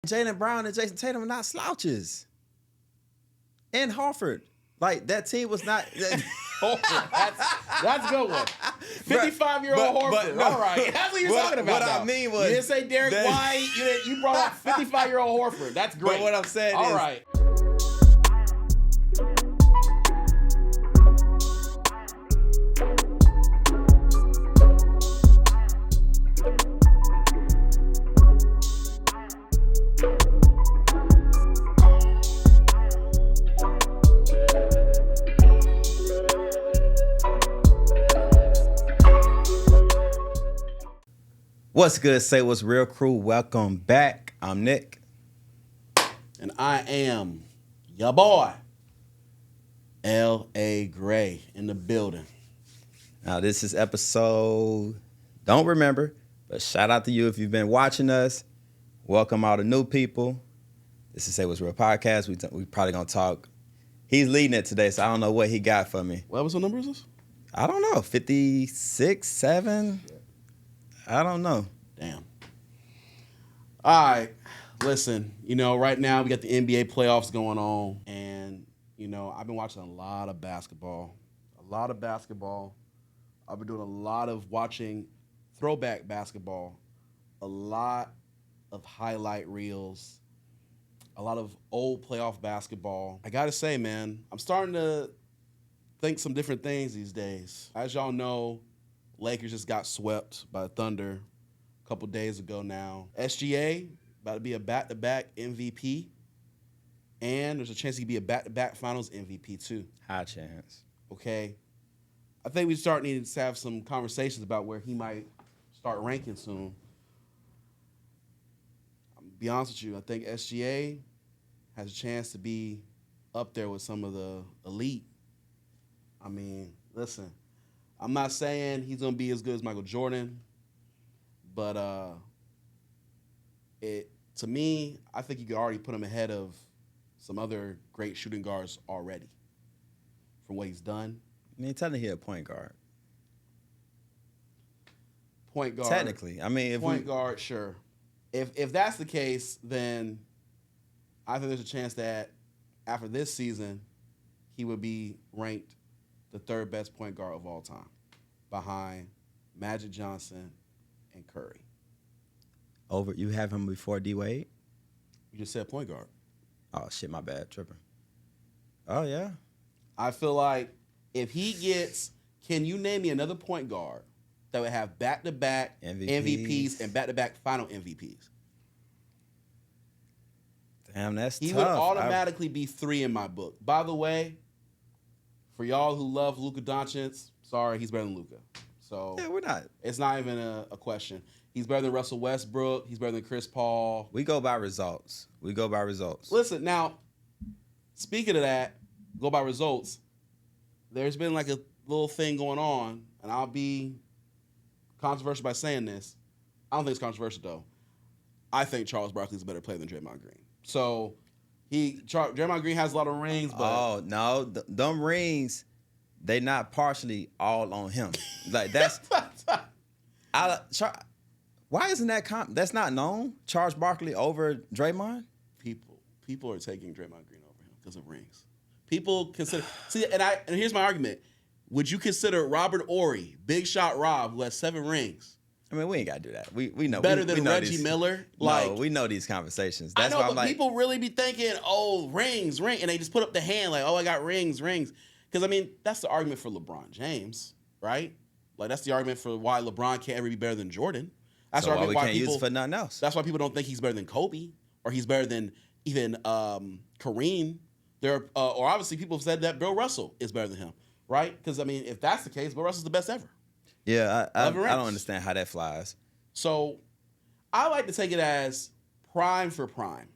Jaylen Brown and Jason Tatum are not slouches. And Horford. Like, that team was not... That's a good one. 55-year-old Horford. no. All right. That's what you're talking about. What I mean was... You didn't say Derek White. You brought up 55-year-old Horford. That's great. But what I'm saying All is... right. What's good? Say what's real, crew. Welcome back. I'm Nick. And I am your boy, L.A. Gray, in the building. Now, this is episode, don't remember, but shout out to you if you've been watching us. Welcome all the new people. This is Say What's Real podcast. We probably going to talk. He's leading it today, so I don't know what he got for me. What episode number is this? I don't know, 56, 7? I don't know. Damn. All right. Listen, right now we got the NBA playoffs going on. And, I've been watching a lot of basketball. I've been doing a lot of watching throwback basketball, a lot of highlight reels, a lot of old playoff basketball. I got to say, man, I'm starting to think some different things these days. As y'all know, Lakers just got swept by the Thunder a couple days ago now. SGA about to be a back-to-back MVP, and there's a chance he could be a back-to-back Finals MVP too. High chance. Okay, I think we start needing to have some conversations about where he might start ranking soon. I'm gonna be honest with you, I think SGA has a chance to be up there with some of the elite. I mean, listen. I'm not saying he's going to be as good as Michael Jordan, but to me, I think you could already put him ahead of some other great shooting guards already from what he's done. I mean, technically a point guard. Point guard. Technically. I mean, if point guard, sure. If that's the case, then I think there's a chance that after this season, he would be ranked the third best point guard of all time, behind Magic Johnson and Curry. Over, you have him before D Wade? You just said point guard. Oh shit, my bad, tripping. Oh yeah. I feel like if he gets, can you name me another point guard that would have back-to-back MVPs and back-to-back final MVPs? Damn, that's he tough. He would automatically be 3 in my book. By the way, for y'all who love Luka Doncic, sorry, he's better than Luka. So yeah, we're not. It's not even a question. He's better than Russell Westbrook. He's better than Chris Paul. We go by results. Listen, now, speaking of that, go by results, there's been like a little thing going on, and I'll be controversial by saying this. I don't think it's controversial, though. I think Charles Barkley's a better player than Draymond Green. So... Draymond Green has a lot of rings, but... Oh, no. Them rings, they not partially all on him. Like, that's... why isn't that... that's not known? Charles Barkley over Draymond? People are taking Draymond Green over him because of rings. People consider... See, and here's my argument. Would you consider Robert Horry, Big Shot Rob, who has 7 rings... I mean, we ain't got to do that. We know. Better we than know Reggie Miller? No, we know these conversations. That's I know, why I'm but like, people really be thinking, oh, rings, and they just put up the hand like, oh, I got rings. Because, I mean, that's the argument for LeBron James, right? Like, that's the argument for why LeBron can't ever be better than Jordan. That's so why we can't use it for nothing else. That's why people don't think he's better than Kobe or he's better than even Kareem. Or obviously people have said that Bill Russell is better than him, right? Because, I mean, if that's the case, Bill Russell's the best ever. Yeah, I don't understand how that flies. So I like to take it as prime for prime.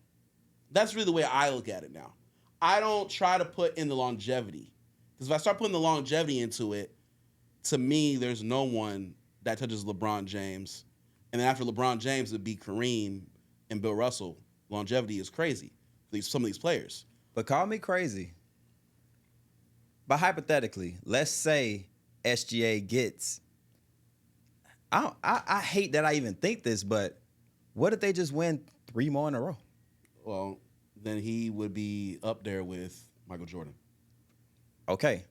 That's really the way I look at it now. I don't try to put in the longevity. Because if I start putting the longevity into it, to me, there's no one that touches LeBron James. And then after LeBron James, it'd be Kareem and Bill Russell. Longevity is crazy for some of these players. But call me crazy. But hypothetically, let's say SGA gets... I hate that I even think this, but what if they just win 3 more in a row? Well, then he would be up there with Michael Jordan. Okay.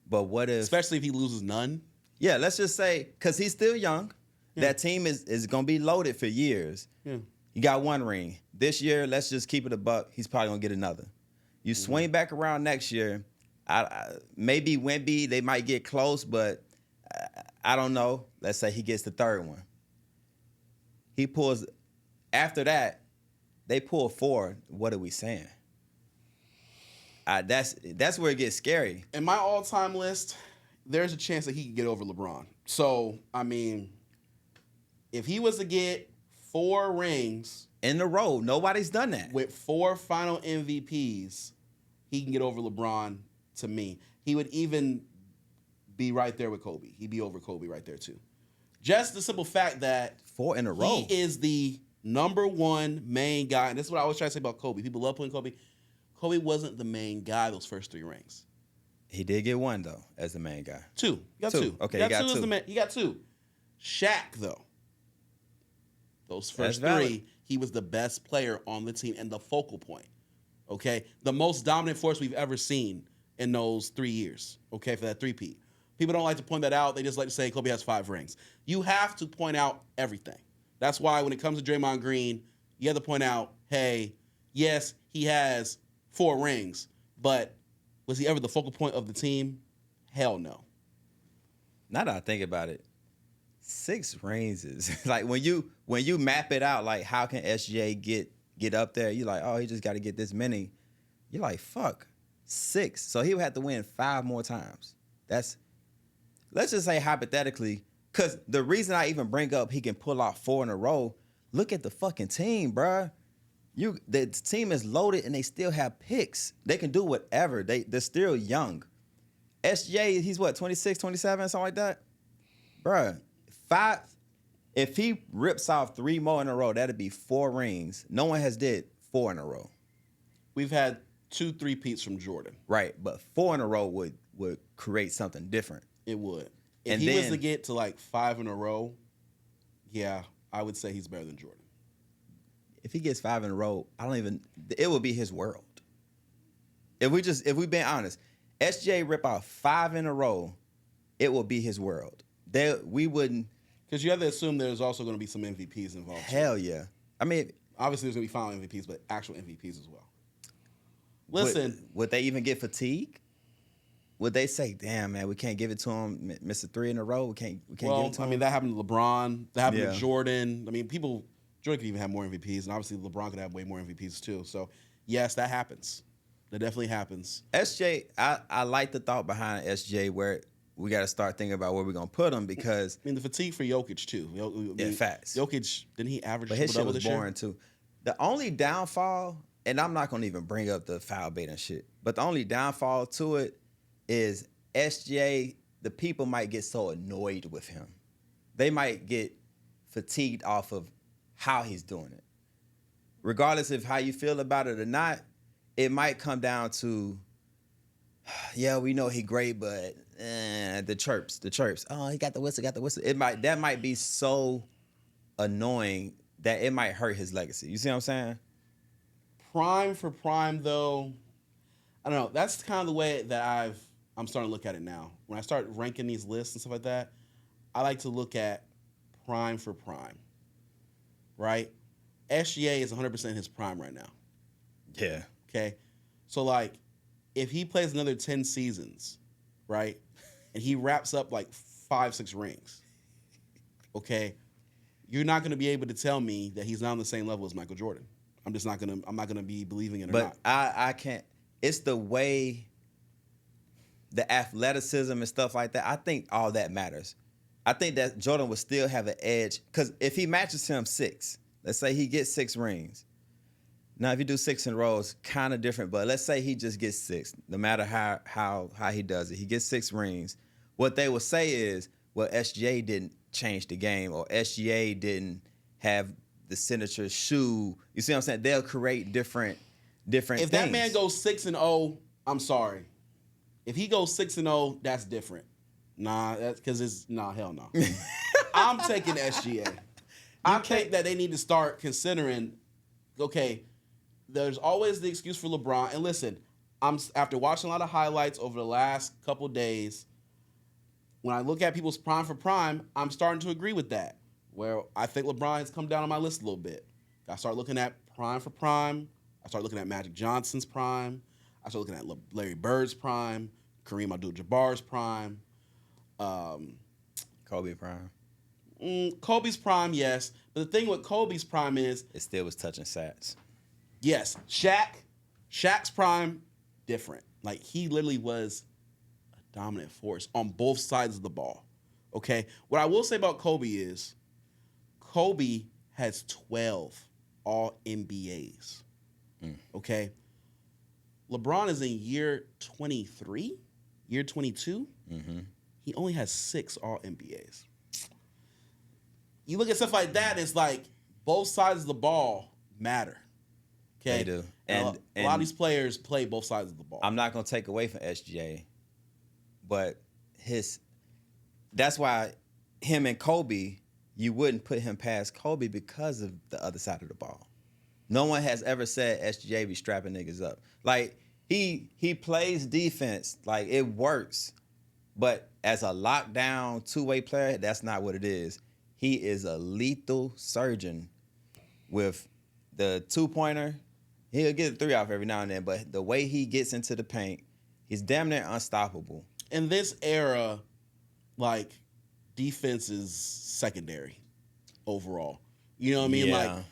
But what if... Especially if he loses none. Yeah, let's just say, because he's still young, that team is going to be loaded for years. Yeah. You got one ring. This year, let's just keep it a buck. He's probably going to get another. You swing back around next year, maybe Wemby, they might get close, but I don't know. Let's say he gets the third one. He pulls... After that, they pull 4. What are we saying? That's where it gets scary. In my all-time list, there's a chance that he could get over LeBron. So, I mean, if he was to get 4 rings in a row, nobody's done that. With 4 final MVPs, he can get over LeBron to me. He would even be right there with Kobe. He'd be over Kobe right there, too. Just the simple fact that 4 in a row. He is the number one main guy. And this is what I always try to say about Kobe. People love putting Kobe. Kobe wasn't the main guy those first 3 rings. He did get 1, though, as the main guy. 2. He got 2. Okay, he got 2. He got 2. Shaq, though. Those first 3, he was the best player on the team and the focal point. Okay? The most dominant force we've ever seen in those 3 years. Okay, for that 3-peat. People don't like to point that out. They just like to say Kobe has 5 rings. You have to point out everything. That's why when it comes to Draymond Green, you have to point out, hey, yes, he has 4 rings, but was he ever the focal point of the team? Hell no. Now that I think about it, 6 rings is like when you map it out, like how can SGA get up there? You're like, oh, he just got to get this many. You're like, fuck, 6. So he would have to win 5 more times. Let's just say hypothetically, because the reason I even bring up he can pull off 4 in a row, look at the fucking team, bruh. The team is loaded and they still have picks. They can do whatever. They're still young. SGA, he's what, 26, 27, something like that? Bruh, 5. If he rips off 3 more in a row, that'd be 4 rings. No one has did 4 in a row. We've had 2 3-peats from Jordan. Right, but 4 in a row would create something different. It would. If he was to get to like 5 in a row, yeah, I would say he's better than Jordan. If he gets 5 in a row, it would be his world. If we being honest, SGA rip out 5 in a row, it will be his world. We wouldn't. Because you have to assume there's also going to be some MVPs involved. Hell yeah. I mean, obviously there's going to be final MVPs, but actual MVPs as well. Listen. Would they even get fatigue? Would they say, damn, man, we can't give it to him, Mr. 3 in a row? We can't give it to him? I mean, that happened to LeBron. That happened to Jordan. I mean, Jordan could even have more MVPs, and obviously LeBron could have way more MVPs too. So, yes, that happens. That definitely happens. SJ, I like the thought behind SJ where we got to start thinking about where we're going to put him because... I mean, the fatigue for Jokic, too. Facts. Jokic, didn't he average But his shit was this year? boring, too. The only downfall, and I'm not going to even bring up the foul bait and shit, but the only downfall to it is SJ, the people might get so annoyed with him. They might get fatigued off of how he's doing it. Regardless of how you feel about it or not, it might come down to, yeah, we know he great, but the chirps. Oh, he got the whistle. That might be so annoying that it might hurt his legacy. You see what I'm saying? Prime for prime, though, I don't know. That's kind of the way that I'm starting to look at it now. When I start ranking these lists and stuff like that, I like to look at prime for prime, right? SGA is 100% his prime right now. Yeah. Okay? So, like, if he plays another 10 seasons, right, and he wraps up, like, 5-6 rings, okay, you're not going to be able to tell me that he's not on the same level as Michael Jordan. I'm not going to be believing it or not. But I can't. It's the way, the athleticism and stuff like that. I think all that matters. I think that Jordan would still have an edge because if he matches him 6, let's say he gets 6 rings. Now, if you do 6 in a row, it's kind of different. But let's say he just gets 6, no matter how he does it. He gets 6 rings. What they will say is, well, SGA didn't change the game, or SGA didn't have the signature shoe. You see what I'm saying? They'll create different if things. That man goes 6-0, I'm sorry. If he goes 6-0, that's different. Nah, that's because hell no. I'm taking SGA. I think that they need to start considering, okay, there's always the excuse for LeBron. And listen, after watching a lot of highlights over the last couple days, when I look at people's prime for prime, I'm starting to agree with that. Where I think LeBron has come down on my list a little bit. I start looking at prime for prime. I start looking at Magic Johnson's prime. I start looking at Larry Bird's prime, Kareem Abdul-Jabbar's prime. Kobe prime. Kobe's prime, yes. But the thing with Kobe's prime is... It still was touching sats. Yes. Shaq's prime, different. Like, he literally was a dominant force on both sides of the ball. Okay? What I will say about Kobe is Kobe has 12 All-NBAs. Okay? LeBron is in year 23, year 22. Mm-hmm. He only has 6 All-NBAs. You look at stuff like that, it's like both sides of the ball matter. Okay? They do. And a lot of these players play both sides of the ball. I'm not going to take away from SGA, but that's why him and Kobe, you wouldn't put him past Kobe because of the other side of the ball. No one has ever said SGA be strapping niggas up. Like, he plays defense. Like, it works. But as a lockdown two-way player, that's not what it is. He is a lethal surgeon with the two-pointer. He'll get a 3 off every now and then, but the way he gets into the paint, he's damn near unstoppable. In this era, like, defense is secondary overall. You know what I mean? Yeah. Like,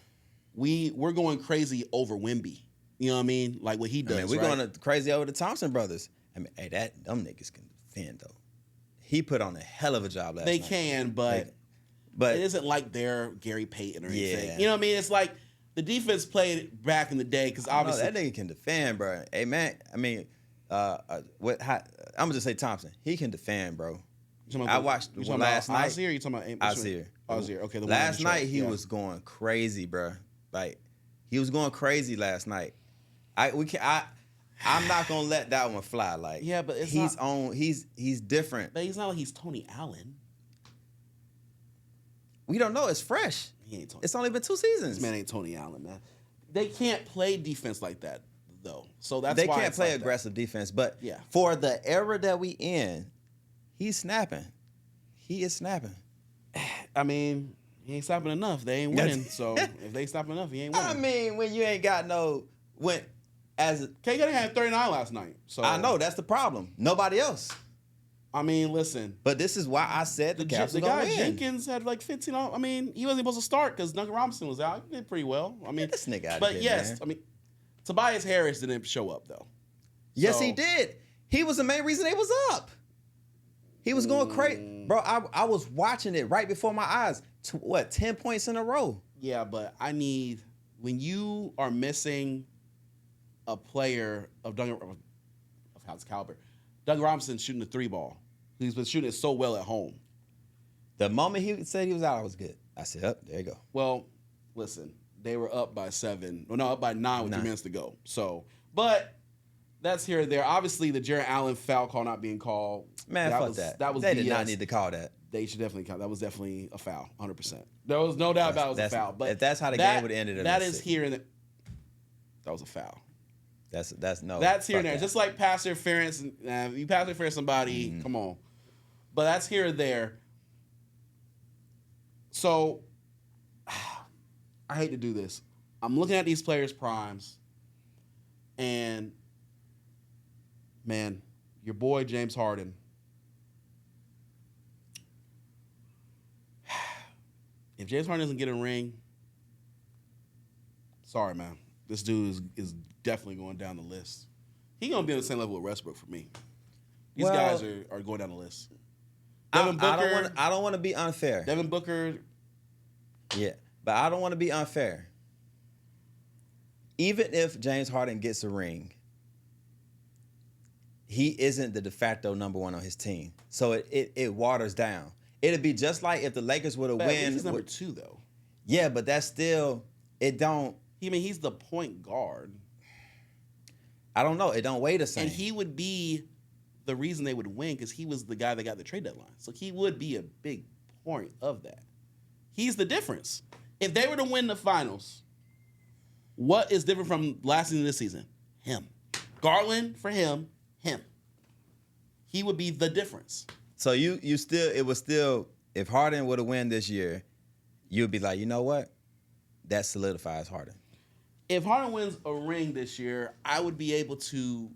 we're going crazy over Wemby. You know what I mean? Like what he does. I mean, we're going crazy over the Thompson brothers. I mean, hey, them niggas can defend though. He put on a hell of a job last night. They can, but it isn't like they're Gary Payton or anything. Yeah. You know what I mean? It's like the defense played back in the day because obviously that nigga can defend, bro. Hey man, I mean, I'm gonna just say Thompson. He can defend, bro. I watched the one last night. Ozzy, or you talking about Ozzy? Ozzy, okay. Last night he was going crazy, bro. Like he was going crazy last night. I'm not gonna let that one fly. Like yeah, but he's different. But he's not like he's Tony Allen. We don't know. It's fresh. He ain't Tony. It's only been 2 seasons. This man ain't Tony Allen, man. They can't play defense like that though. So that's they why can't play like aggressive defense. But yeah, for the era that we in, he's snapping. He is snapping. I mean, he ain't stopping enough. They ain't winning. So if they stopping enough, he ain't winning. I mean, when you ain't got K-Gunny had 39 last night. So I know that's the problem. Nobody else. I mean, listen. But this is why I said the Cavs are gonna win. Jenkins had like 15. I mean, he wasn't supposed to start because Duncan Robinson was out. He did pretty well. I mean, Get this nigga out but of here, yes, man. I mean, Tobias Harris didn't show up though. Yes, he did. He was the main reason they was up. He was going crazy, bro. I was watching it right before my eyes. 10 points in a row? Yeah, but when you are missing a player of House caliber, Duncan Robinson shooting the 3 ball. He's been shooting it so well at home. The moment he said he was out, I was good. I said, "Up, there you go." Well, listen, they were up by 7. Well, no, up by 9 with 3 minutes to go. So, but that's here or there. Obviously, the Jarrett Allen foul call not being called. Man, fuck that. That was they BS. Did not need to call that. They should definitely count. That was definitely a foul, 100%. There was no doubt about it was a foul. But if that's how the game would have ended, that is here and that was a foul. That's here and there. Just like pass interference. You pass interference somebody, come on. But that's here and there. So I hate to do this. I'm looking at these players' primes, and man, your boy James Harden. If James Harden doesn't get a ring, sorry, man. This dude is definitely going down the list. He's going to be on the same level with Westbrook for me. These guys are going down the list. Devin Booker. I don't want to be unfair. Devin Booker. Yeah, but I don't want to be unfair. Even if James Harden gets a ring, he isn't the de facto number 1 on his team. So it waters down. It'd be just like if the Lakers would have win. He's number 2 though. Yeah, but that's still he's the point guard. I don't know. It don't weigh the same. And he would be the reason they would win because he was the guy that got the trade deadline. So he would be a big point of that. He's the difference. If they were to win the finals, What is different from last season to this season? Him. Garland for him. He would be the difference. So it was still, if Harden would have won this year, you'd be like, you know what? That solidifies Harden. If Harden wins a ring this year, I would be able to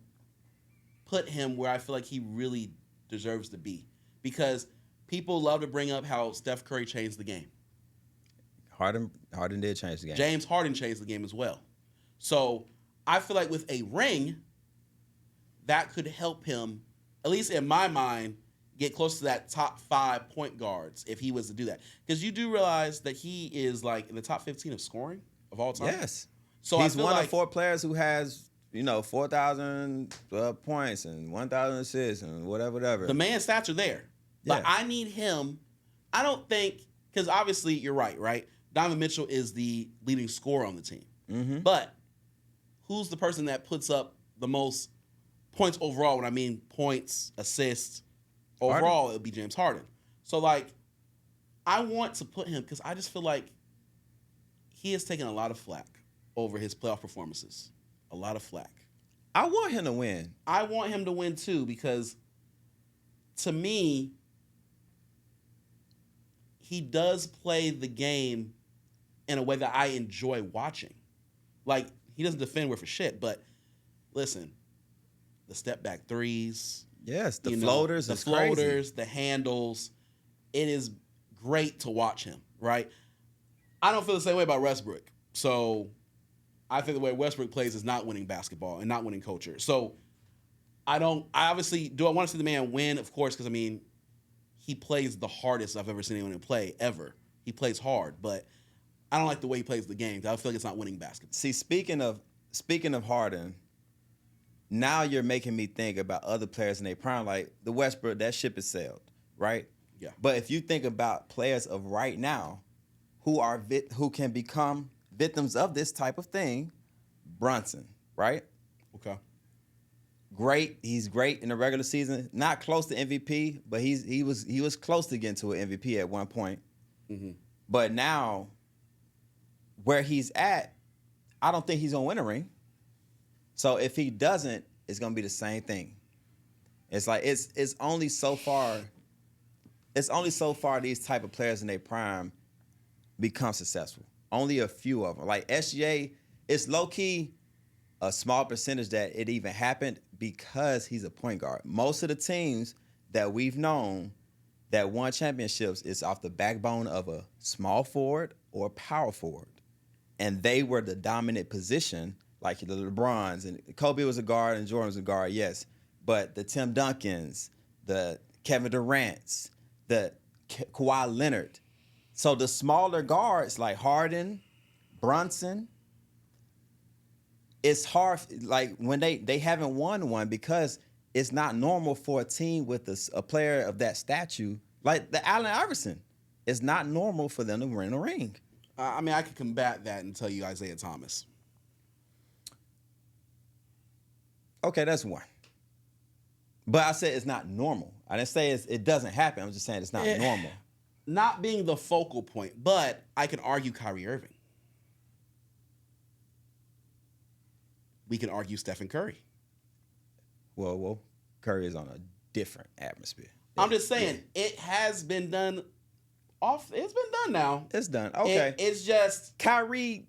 put him where I feel like he really deserves to be. Because people love to bring up how Steph Curry changed the game. Harden did change the game. James Harden changed the game as well. So I feel like with a ring, that could help him, at least in my mind, get close to that top 5 point guards if he was to do that. Because you do realize that he is like in the top 15 of scoring of all time. Yes. So he's I feel one like of 4 players who has, 4,000 points and 1,000 assists and whatever. The man's stats are there. But I need him. I don't think, because obviously you're right? Donovan Mitchell is the leading scorer on the team. Mm-hmm. But who's the person that puts up the most points overall? When I mean points, assists, overall, it would be James Harden. So, like, I want to put him, because I just feel like he has taken a lot of flack over his playoff performances. A lot of flack. I want him to win. I want him to win, too, because to me, he does play the game in a way that I enjoy watching. Like, he doesn't defend worth a shit, but listen, the step back threes. Yes, the floaters. The floaters, the handles. It is great to watch him, right? I don't feel the same way about Westbrook. So I think the way Westbrook plays is not winning basketball and not winning culture. So I obviously want to see the man win, of course, because, I mean, he plays the hardest I've ever seen anyone play, ever. He plays hard, but I don't like the way he plays the game. I feel like it's not winning basketball. See, speaking of Harden, now you're making me think about other players in their prime. Like the Westbrook, that ship is sailed, right? Yeah. But if you think about players of right now who can become victims of this type of thing, Brunson, right? Okay. Great. He's great in the regular season. Not close to MVP, but he was close to getting to an MVP at one point. Mm-hmm. But now, where he's at, I don't think he's gonna win a ring. So if he doesn't, it's gonna be the same thing. It's like it's only so far. It's only so far these type of players in their prime become successful. Only a few of them. Like SGA, it's low key a small percentage that it even happened because he's a point guard. Most of the teams that we've known that won championships is off the backbone of a small forward or power forward. And they were the dominant position, like the LeBrons. And Kobe was a guard and Jordan was a guard, yes. But the Tim Duncans, the Kevin Durant's, the Kawhi Leonard. So the smaller guards like Harden, Brunson, it's hard, like when they haven't won one because it's not normal for a team with a player of that stature, like the Allen Iverson. It's not normal for them to win a ring. I mean, I could combat that and tell you Isaiah Thomas. Okay, that's one. But I said it's not normal. I didn't say it doesn't happen. I'm just saying it's not normal. Not being the focal point, but I can argue Kyrie Irving. We can argue Stephen Curry. Well, Curry is on a different atmosphere. I'm just saying, it has been done off. It's been done now. It's done. Okay. It's just Kyrie,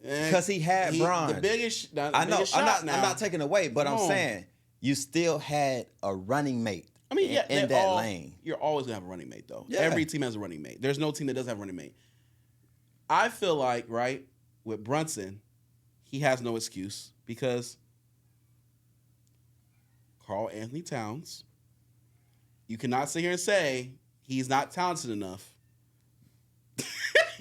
because he had Bron. The biggest. I know. I'm not taking away, but I'm saying you still had a running mate. I mean, yeah, in that lane. You're always gonna have a running mate, though. Yeah. Every team has a running mate. There's no team that doesn't have a running mate. I feel like, right, with Brunson, he has no excuse because Karl Anthony Towns, you cannot sit here and say he's not talented enough.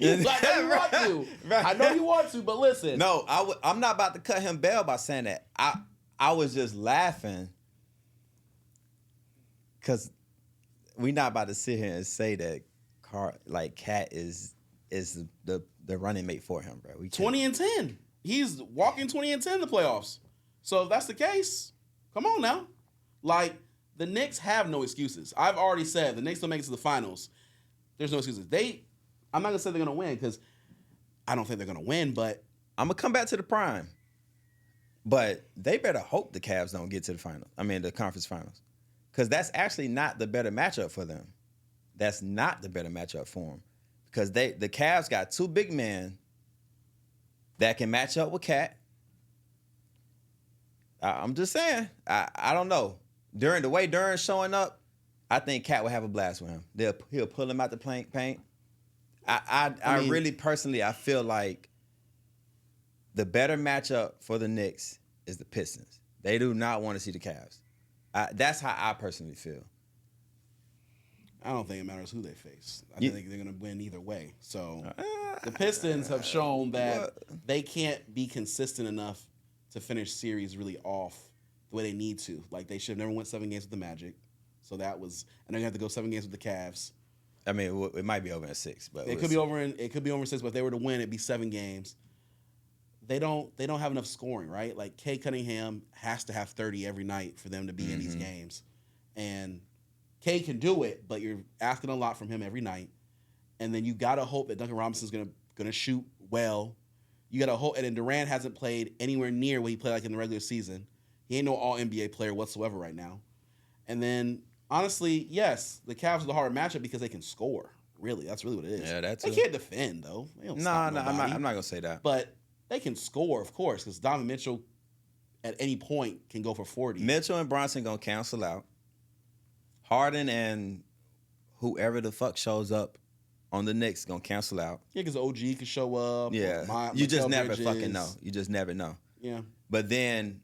I know you want to. Right. I know you want to, but listen. No, I'm not about to cut him bail by saying that. I was just laughing because we're not about to sit here and say that Cat is the running mate for him, bro. 20 and 10. He's walking 20 and 10 in the playoffs. So if that's the case, come on now. Like, the Knicks have no excuses. I've already said the Knicks don't make it to the finals. There's no excuses. I'm not going to say they're going to win because I don't think they're going to win, but I'm gonna come back to the Prime, but they better hope the Cavs don't get to the final. I mean, the conference finals, because that's actually not the better matchup for them. That's not the better matchup for them, because the Cavs got two big men that can match up with Cat. I'm just saying. I don't know. During showing up, I think Cat will have a blast with him. He'll pull him out the paint. I mean, really personally, I feel like the better matchup for the Knicks is the Pistons. They do not want to see the Cavs. That's how I personally feel. I don't think it matters who they face. I think they're going to win either way. So the Pistons have shown that they can't be consistent enough to finish series really off the way they need to. Like, they should have never went 7 games with the Magic. So that was, and they're going to have to go 7 games with the Cavs. I mean, it might be over in 6, but it could be over in 6. But if they were to win, it'd be 7 games. They don't have enough scoring, right? Like, Kay Cunningham has to have 30 every night for them to be in these games, and Kay can do it, but you're asking a lot from him every night. And then you gotta hope that Duncan Robinson's gonna shoot well. You gotta hope, and then Durant hasn't played anywhere near what he played like in the regular season. He ain't no All NBA player whatsoever right now. And then, honestly, yes, the Cavs are the harder matchup because they can score. Really, that's really what it is. Yeah, that's they can't defend though. No, I'm not gonna say that. But they can score, of course, because Donovan Mitchell at any point can go for 40. Mitchell and Bronson gonna cancel out. Harden and whoever the fuck shows up on the Knicks gonna cancel out. Yeah, because OG could show up. Yeah, you just never fucking know. You just never know. Yeah. But then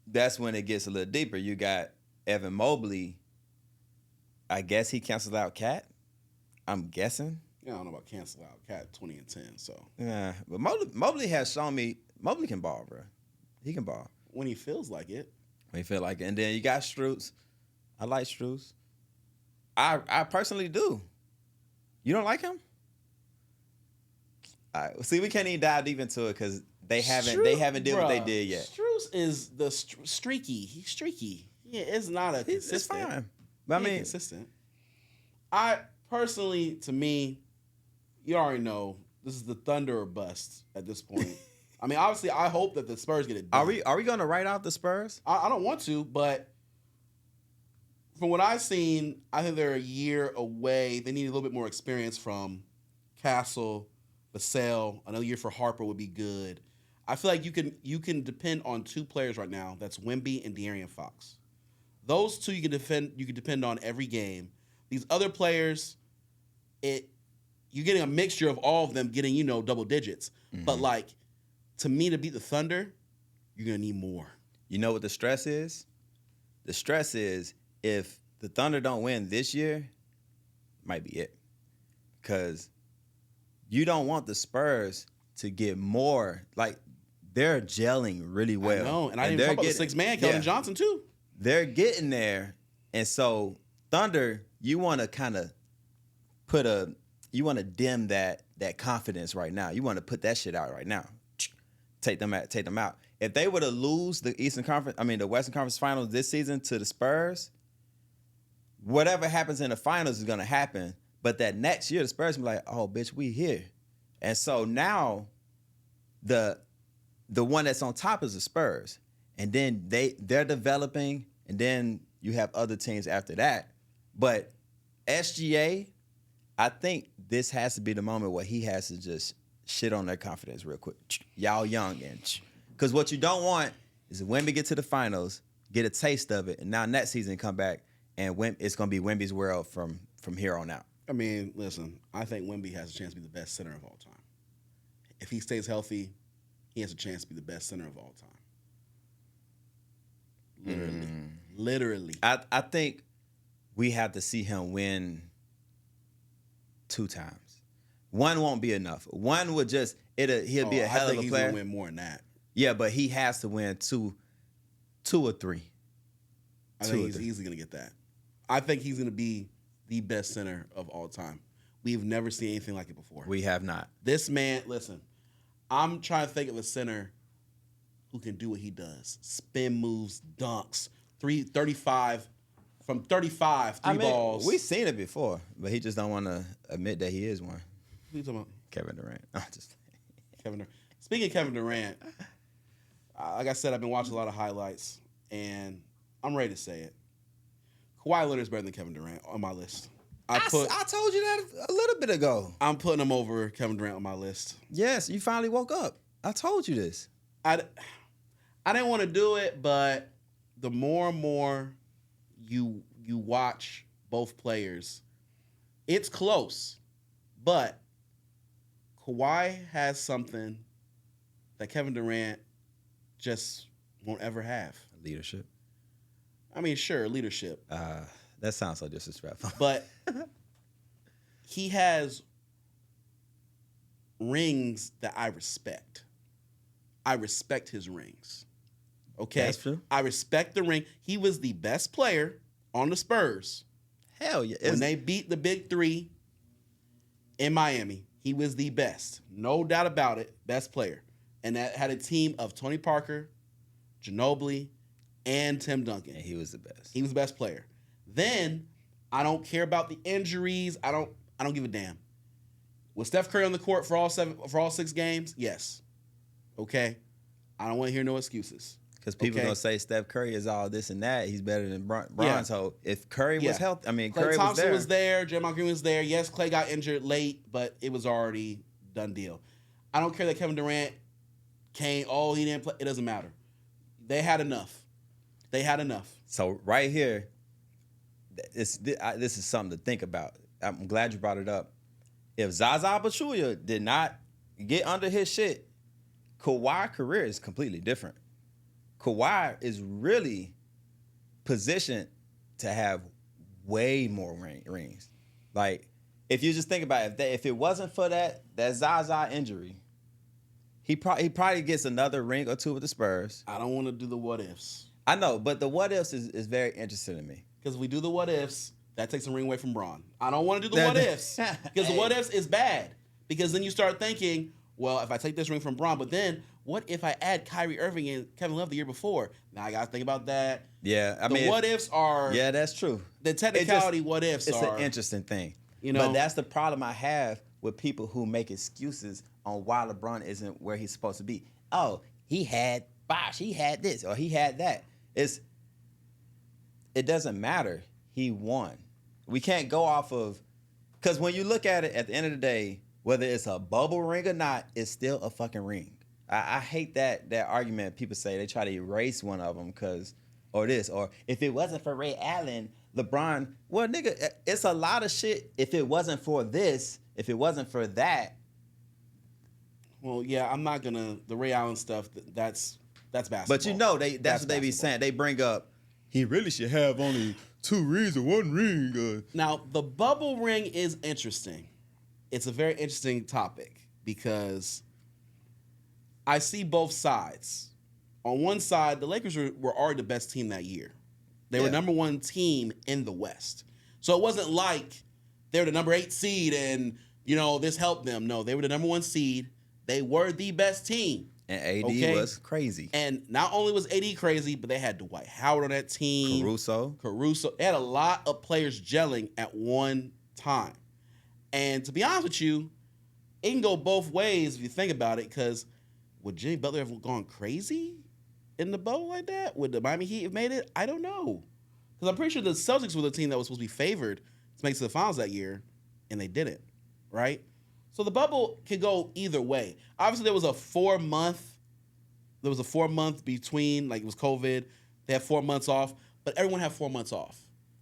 that's when it gets a little deeper. You got Evan Mobley. I guess he canceled out Cat. I'm guessing. Yeah, I don't know about cancel out. Cat 20-10. So yeah, but Mobley has shown me Mobley can ball, bro. He can ball when he feels like it. When he feel like it, and then you got Strus. I like Strus. I personally do. You don't like him? All right. See, we can't even dive deep into it because they haven't did what they did yet. Strus is the streaky. He's streaky. Yeah, it's not a consistent. It's fine. But I mean, consistent. I personally, to me, you already know this is the Thunder or bust at this point. I mean, obviously, I hope that the Spurs get it done. Are we going to write out the Spurs? I don't want to, but from what I've seen, I think they're a year away. They need a little bit more experience from Castle, Vassell. Another year for Harper would be good. I feel like you can depend on 2 players right now. That's Wemby and De'Aaron Fox. Those 2 you can depend on every game. These other players, you're getting a mixture of all of them getting, double digits. Mm-hmm. But like, to me, to beat the Thunder, you're gonna need more. You know what the stress is? The stress is if the Thunder don't win this year, might be it. Because you don't want the Spurs to get more. Like, they're gelling really well. I know, and I didn't talk about the 6-man, Keldon Johnson, too. They're getting there. And so, Thunder, you want to kind of dim that confidence right now. You want to put that shit out right now. Take them out. If they were to lose the the Western Conference Finals this season to the Spurs, whatever happens in the finals is going to happen. But that next year, the Spurs will be like, oh, bitch, we here. And so now the one that's on top is the Spurs. And then they're developing, and then you have other teams after that. But SGA, I think this has to be the moment where he has to just shit on their confidence real quick. Y'all young. Because what you don't want is when we get to the finals, get a taste of it, and now next season come back, and it's going to be Wemby's World from here on out. I mean, listen, I think Wemby has a chance to be the best center of all time. If he stays healthy, he has a chance to be the best center of all time. Literally. I think we have to see him win 2 times. One won't be enough. One would just he'll be a hell of a player. I think he's gonna win more than that. Yeah, but he has to win two or three. I think he's easily gonna get that. I think he's gonna be the best center of all time. We've never seen anything like it before. We have not. This man, listen, I'm trying to think of a center who can do what he does. Spin moves, dunks, 35 from 35, three balls. We've seen it before, but he just don't want to admit that he is one. Who you talking about? Kevin Durant. I'm just Kevin Durant. Speaking of Kevin Durant, like I said, I've been watching a lot of highlights, and I'm ready to say it. Kawhi Leonard is better than Kevin Durant on my list. I told you that a little bit ago. I'm putting him over Kevin Durant on my list. Yes, you finally woke up. I told you this. I didn't want to do it, but the more and more you watch both players, it's close. But Kawhi has something that Kevin Durant just won't ever have. Leadership. I mean, sure, leadership. That sounds so disrespectful. But he has rings that I respect. I respect his rings. Okay? That's true. I respect the ring. He was the best player on the Spurs. Hell yeah. When they beat the Big Three in Miami, he was the best. No doubt about it. Best player. And that had a team of Tony Parker, Ginobili, and Tim Duncan. And he was the best. He was the best player. Then I don't care about the injuries. I don't give a damn. Was Steph Curry on the court for all 6 games? Yes. Okay. I don't want to hear no excuses. Because people gonna say Steph Curry is all this and that. He's better than Bron. Yeah. So if Curry was healthy, I mean, Klay Curry Thompson was there. Draymond Green was there. Yes, Klay got injured late, but it was already done deal. I don't care that Kevin Durant came. Oh, he didn't play. It doesn't matter. They had enough. So right here, this is something to think about. I'm glad you brought it up. If Zaza Pachulia did not get under his shit, Kawhi's career is completely different. Kawhi is really positioned to have way more rings. Like, if you just think about it, if it wasn't for that Zaza injury, he probably gets another ring or two with the Spurs. I don't want to do the what ifs. I know, but the what ifs is very interesting to me. Because if we do the what ifs, that takes a ring away from Bron. I don't want to do the what ifs. Because the what ifs is bad. Because then you start thinking, well, if I take this ring from Bron, but then what if I add Kyrie Irving and Kevin Love the year before? Now I got to think about that. Yeah, I mean, the what ifs are. Yeah, that's true. The technicality what ifs it's are. It's an interesting thing. You know, but that's the problem I have with people who make excuses on why LeBron isn't where he's supposed to be. Oh, he had Bosh, he had this, or he had that. It doesn't matter. He won. We can't go off of, because when you look at it, at the end of the day, whether it's a bubble ring or not, it's still a fucking ring. I hate that argument. People say they try to erase one of them or if it wasn't for Ray Allen, LeBron, well, nigga, it's a lot of shit. If it wasn't for this, if it wasn't for that. Well, yeah, I'm not gonna, the Ray Allen stuff, that's basketball. But you know, that's what they be saying. They bring up, he really should have only 2 rings or 1 ring. Now, the bubble ring is interesting. It's a very interesting topic because I see both sides. On one side, the Lakers were already the best team that year. They were number 1 team in the West. So it wasn't like they were the number 8 seed and, this helped them. No, they were the number 1 seed. They were the best team. And AD was crazy. And not only was AD crazy, but they had Dwight Howard on that team. Caruso. They had a lot of players gelling at one time. And to be honest with you, it can go both ways if you think about it, because would Jimmy Butler have gone crazy in the bubble like that? Would the Miami Heat have made it? I don't know. Because I'm pretty sure the Celtics were the team that was supposed to be favored to make it to the finals that year, and they didn't, right? So the bubble could go either way. Obviously, there was a 4-month between, like it was COVID. They had 4 months off, but everyone had 4 months off.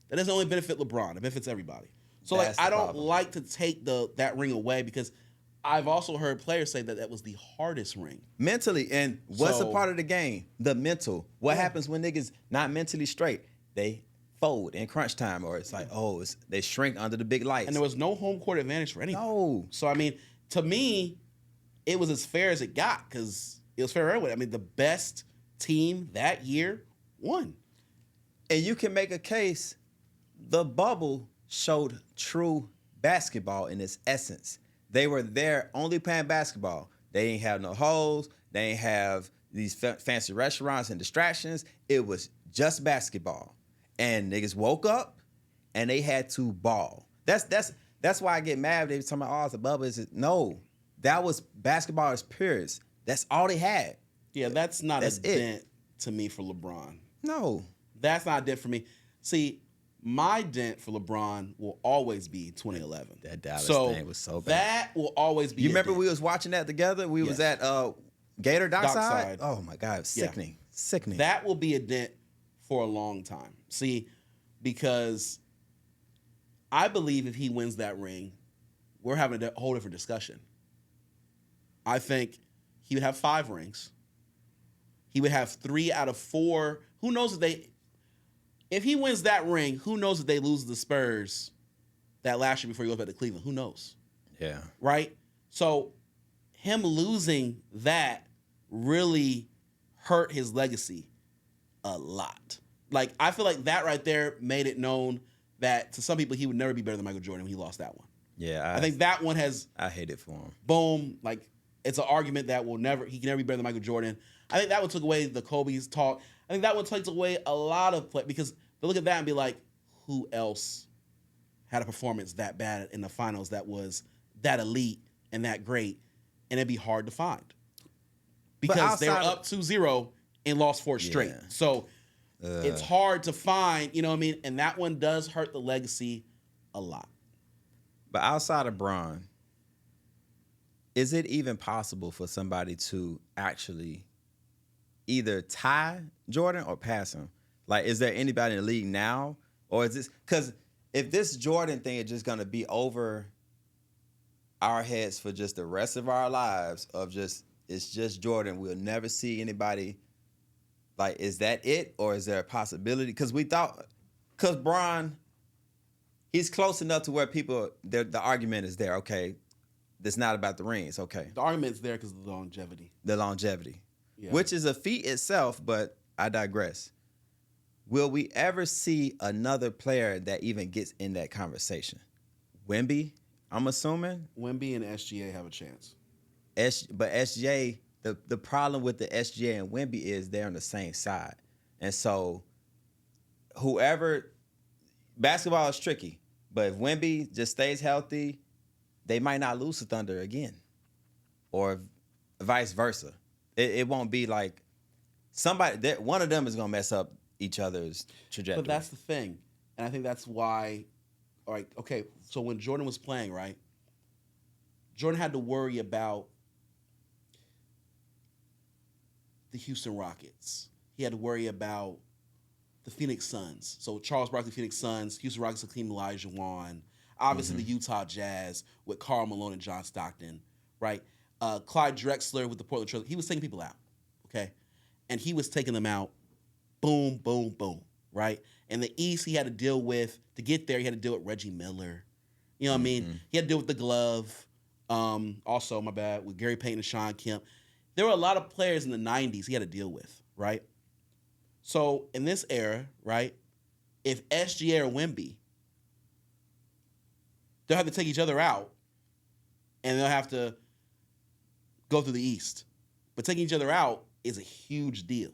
That doesn't only benefit LeBron. It benefits everybody. So I don't like to take that ring away, because I've also heard players say that was the hardest ring. Mentally, and what's a part of the game? The mental. What happens when niggas not mentally straight? They fold in crunch time, or it's like, they shrink under the big lights. And there was no home court advantage for anyone. No. So, I mean, to me, it was as fair as it got, because it was fair everywhere. I mean, the best team that year won. And you can make a case, the bubble showed true basketball in its essence. They were there only playing basketball. They ain't have no hoes. They ain't have these fancy restaurants and distractions. It was just basketball. And niggas woke up and they had to ball. That's why I get mad when they talking about, it's a bubble. No. that was basketball experience. That's all they had. Yeah, that's not That's a dent to me for LeBron. No. That's not a dent for me. See, my dent for LeBron will always be 2011. That Dallas thing was so bad. That will always be. You remember we was watching that together? We was at Gator Dockside. Oh my God, sickening. Sickening. That will be a dent for a long time. See, because I believe if he wins that ring, we're having a whole different discussion. I think he would have 5 rings. He would have 3 out of 4. Who knows if he wins that ring, who knows if they lose the Spurs that last year before he goes back to Cleveland? Who knows? Yeah. Right? So him losing that really hurt his legacy a lot. Like, I feel like that right there made it known that to some people he would never be better than Michael Jordan when he lost that one. Yeah. I think that one has... I hate it for him. Boom. Like, it's an argument that he can never be better than Michael Jordan. I think that one took away the Kobe's talk. I think that one takes away a lot of play because they look at that and be like, who else had a performance that bad in the finals that was that elite and that great? And it'd be hard to find. Because they were up 2-0 and lost 4 straight. Yeah. So it's hard to find, you know what I mean? And that one does hurt the legacy a lot. But outside of Bron, is it even possible for somebody to actually either tie Jordan or pass him? Like, is there anybody in the league now? Or is this... Because if this Jordan thing is just going to be over our heads for just the rest of our lives of just... It's just Jordan. We'll never see anybody... Like, is that it? Or is there a possibility? Because we thought... Because Bron, he's close enough to where people... The argument is there. Okay, it's not about the rings. Okay. The argument's there because of the longevity. The longevity. Yeah. Which is a feat itself, but I digress. Will we ever see another player that even gets in that conversation? Wemby, I'm assuming? Wemby and SGA have a chance. But SGA, the problem with the SGA and Wemby is they're on the same side. And so basketball is tricky, but if Wemby just stays healthy, they might not lose to Thunder again. Or vice versa. It won't be like one of them is going to mess up each other's trajectory. But that's the thing. And I think that's why, all right, okay, so when Jordan was playing, right, Jordan had to worry about the Houston Rockets. He had to worry about the Phoenix Suns. So Charles Barkley, Phoenix Suns, Houston Rockets, Hakeem Olajuwon, obviously the Utah Jazz with Karl Malone and John Stockton, right? Clyde Drexler with the Portland Trail. He was taking people out, okay? And he was taking them out, boom, boom, boom, right? In the East, he had to deal with, to get there, he had to deal with Reggie Miller. You know what I mean? He had to deal with the glove. Also, my bad, with Gary Payton and Sean Kemp. There were a lot of players in the 90s he had to deal with, right? So in this era, right, if SGA or Wemby, they'll have to take each other out, and they'll have to go through the East. But taking each other out is a huge deal,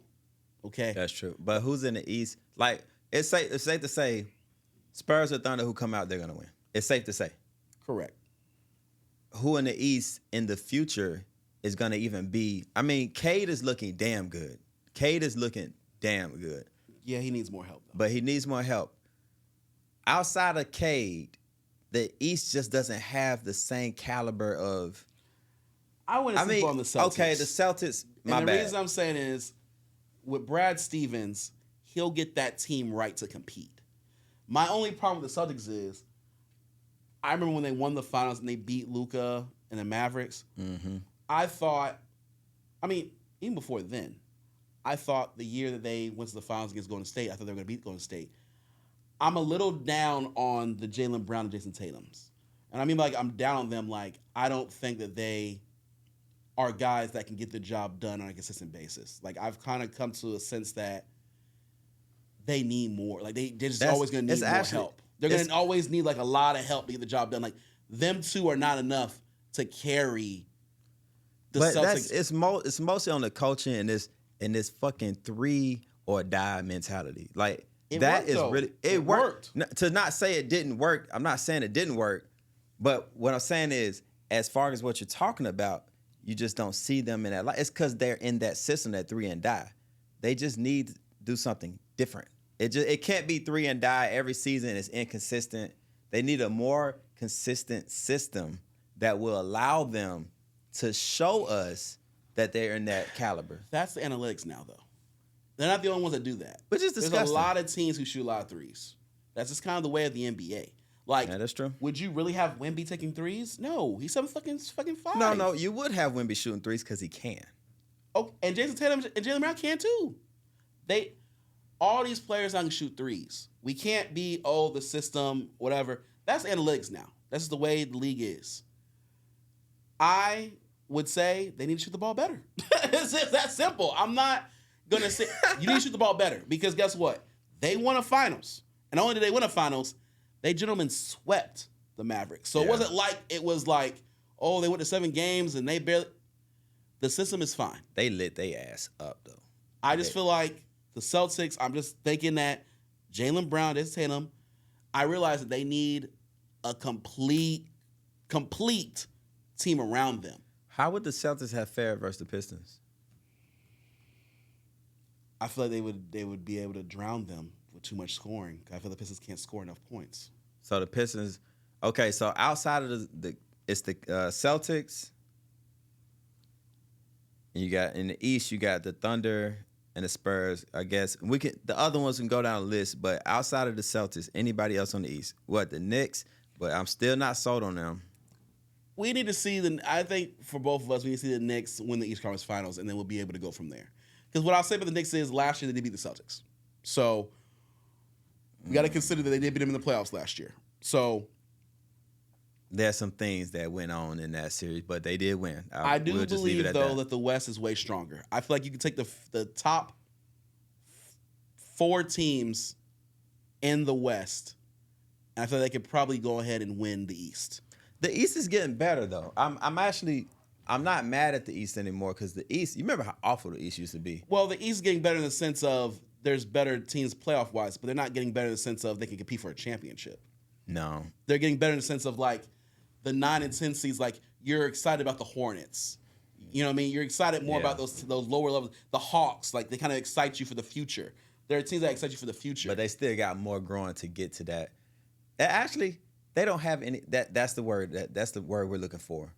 okay? That's true. But who's in the East? Like, it's safe to say Spurs or Thunder who come out, they're going to win. It's safe to say. Correct. Who in the East in the future is going to even be... I mean, Cade is looking damn good. Cade is looking damn good. Yeah, he needs more help, though. But he needs more help. Outside of Cade, the East just doesn't have the same caliber of... I want to sleep on the Celtics. Okay, the Celtics, my bad. The reason I'm saying is, with Brad Stevens, he'll get that team right to compete. My only problem with the Celtics is, I remember when they won the finals and they beat Luka and the Mavericks. Mm-hmm. I thought, I mean, even before then, I thought the year that they went to the finals against Golden State, I thought they were going to beat Golden State. I'm a little down on the Jaylen Brown and Jason Tatums. And I mean, like, I'm down on them. Like, I don't think that they are guys that can get the job done on a consistent basis. Like, I've kind of come to a sense that they need more. Like, they're just always going to need more help. They're going to always need, like, a lot of help to get the job done. Like, them two are not enough to carry the Celtics. It's mostly on the coaching and this fucking 3 or die mentality. Like, it worked. To not say it didn't work, I'm not saying it didn't work, but what I'm saying is as far as what you're talking about, you just don't see them in that light. It's because they're in that system, that 3 and die. They just need to do something different. It can't be 3 and die every season. It's inconsistent. They need a more consistent system that will allow them to show us that they're in that caliber. That's the analytics now, though. They're not the only ones that do that. Which is disgusting. There's a lot of teams who shoot a lot of threes. That's just kind of the way of the NBA. Like, yeah, that's true. Would you really have Wemby taking threes? No, he's 7 fucking 5. No, you would have Wemby shooting threes because he can. Oh, and Jason Tatum and Jaylen Brown can too. All these players now can shoot threes. We can't be, the system, whatever. That's analytics now. That's the way the league is. I would say they need to shoot the ball better. It's just that simple. I'm not going to say you need to shoot the ball better because guess what? They won a finals. And not only did they win a finals, they gentlemen swept the Mavericks. So it was like, they went to 7 games and they barely. The system is fine. They lit their ass up, though. I just feel like the Celtics, I'm just thinking that Jaylen Brown, Jason Tatum, I realize that they need a complete team around them. How would the Celtics have fared versus the Pistons? I feel like they would be able to drown them with too much scoring. I feel the Pistons can't score enough points. So the Pistons, okay. So outside of it's the Celtics. And you got in the East, you got the Thunder and the Spurs. I guess the other ones can go down the list, but outside of the Celtics, anybody else on the East? The Knicks? But I'm still not sold on them. We need to see I think for both of us, we need to see the Knicks win the East Conference Finals, and then we'll be able to go from there. Because what I'll say about the Knicks is last year they did beat the Celtics. So we got to consider that they did beat them in the playoffs last year. So there's some things that went on in that series, but they did win. I do believe, though, that the West is way stronger. I feel like you can take the top 4 teams in the West, and I feel like they could probably go ahead and win the East. The East is getting better, though. I'm not mad at the East anymore because the East, you remember how awful the East used to be. Well, the East is getting better in the sense of there's better teams playoff-wise, but they're not getting better in the sense of they can compete for a championship. No. They're getting better in the sense of, like, the 9 and 10 seeds, like, you're excited about the Hornets. You know what I mean? You're excited more about those lower levels. The Hawks, like, they kind of excite you for the future. There are teams that excite you for the future. But they still got more growing to get to that. Actually, they don't have any. That's the word. That's the word we're looking for.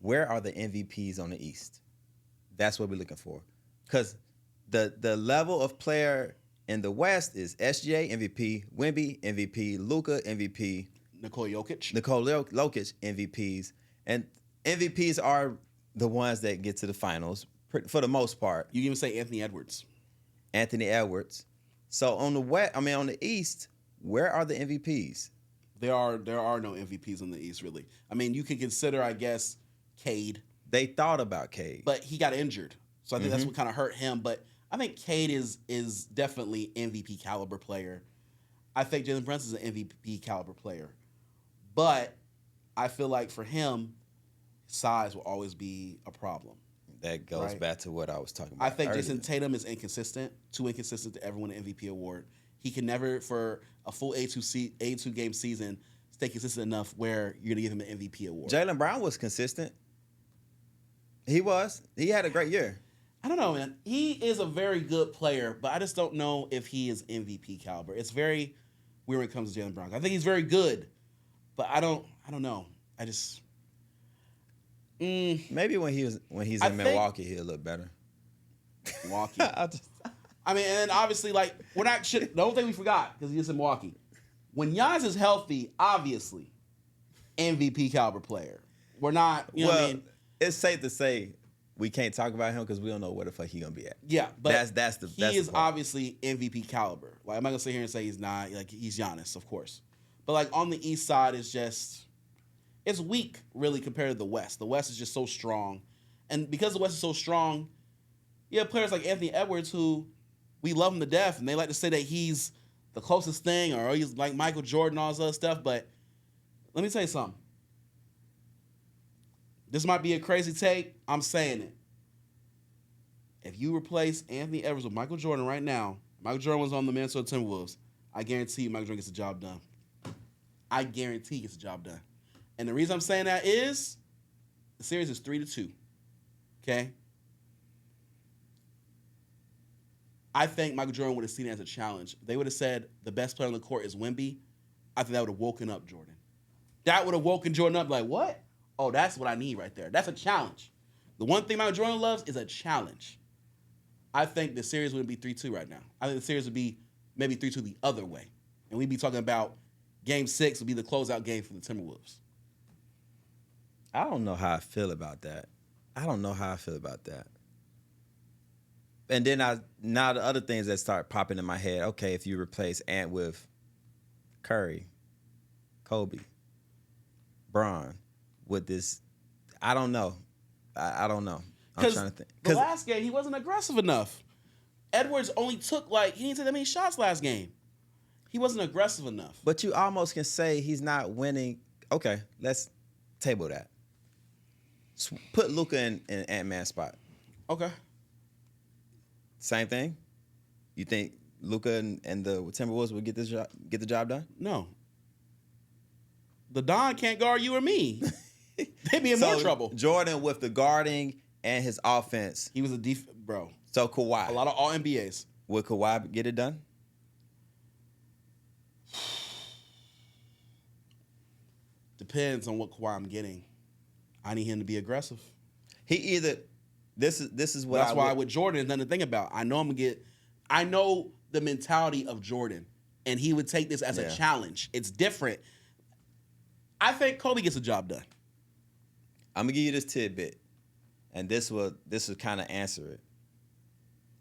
Where are the MVPs on the East? That's what we're looking for. Because the level of player in the West is SGA MVP, Wemby MVP, Luka MVP, Nikola Jokic MVPs, and MVPs are the ones that get to the finals for the most part. You can even say Anthony Edwards. So on the East, where are the MVPs? There are no MVPs in the East, really. I mean, you can consider, I guess, Cade. They thought about Cade, but he got injured, so I think that's what kind of hurt him. But I think Cade is definitely MVP caliber player. I think Jalen Brunson's an MVP caliber player, but I feel like for him, size will always be a problem. That goes back to what I was talking about. I think earlier. Jason Tatum is inconsistent, too inconsistent to ever win an MVP award. He can never, for a full 82 game season, stay consistent enough where you're going to give him an MVP award. Jaylen Brown was consistent. He was. He had a great year. I don't know, man. He is a very good player, but I just don't know if he is MVP caliber. It's very weird when it comes to Jaylen Brown. I think he's very good, but I don't know. I just maybe when he's in Milwaukee, he'll look better. Milwaukee. I mean, and then obviously, like, the only thing we forgot, because he's in Milwaukee, when Giannis is healthy, obviously, MVP caliber player. We're not, you know what I mean? It's safe to say we can't talk about him because we don't know where the fuck he's going to be at. Yeah, but he is obviously MVP caliber. Like, I'm not going to sit here and say he's not. Like, he's Giannis, of course. But, like, on the East side, it's weak, really, compared to the West. The West is just so strong. And because the West is so strong, you have players like Anthony Edwards who we love him to death, and they like to say that he's the closest thing or he's like Michael Jordan, all this other stuff. But let me tell you something. This might be a crazy take. I'm saying it. If you replace Anthony Edwards with Michael Jordan right now, Michael Jordan was on the Minnesota Timberwolves, I guarantee you Michael Jordan gets the job done. I guarantee he gets the job done. And the reason I'm saying that is The series is 3-2. Okay? I think Michael Jordan would have seen it as a challenge. If they would have said the best player on the court is Wemby, I think that would have woken up Jordan. That would have woken Jordan up like, what? Oh, that's what I need right there. That's a challenge. The one thing Michael Jordan loves is a challenge. I think the series wouldn't be 3-2 right now. I think the series would be maybe 3-2 the other way. And we'd be talking about Game 6 would be the closeout game for the Timberwolves. I don't know how I feel about that. And then now the other things that start popping in my head. Okay, if you replace Ant with Curry, Kobe, Bron, with this, I don't know. I don't know. I'm trying to think. The last game he wasn't aggressive enough. Edwards only took he didn't take that many shots last game. He wasn't aggressive enough. But you almost can say he's not winning. Okay, let's table that. Put Luka in Ant-Man spot. Okay. Same thing? You think Luka and the Timberwolves will get the job done? No. The Don can't guard you or me. They'd be in more trouble. Jordan with the guarding and his offense. He was a bro. So Kawhi. A lot of All-NBAs. Would Kawhi get it done? Depends on what Kawhi I'm getting. I need him to be aggressive. He either this is what that's why with Jordan is nothing to think about. I know the mentality of Jordan, and he would take this as a challenge. It's different. I think Kobe gets the job done. I'm gonna give you this tidbit, and this will kind of answer it.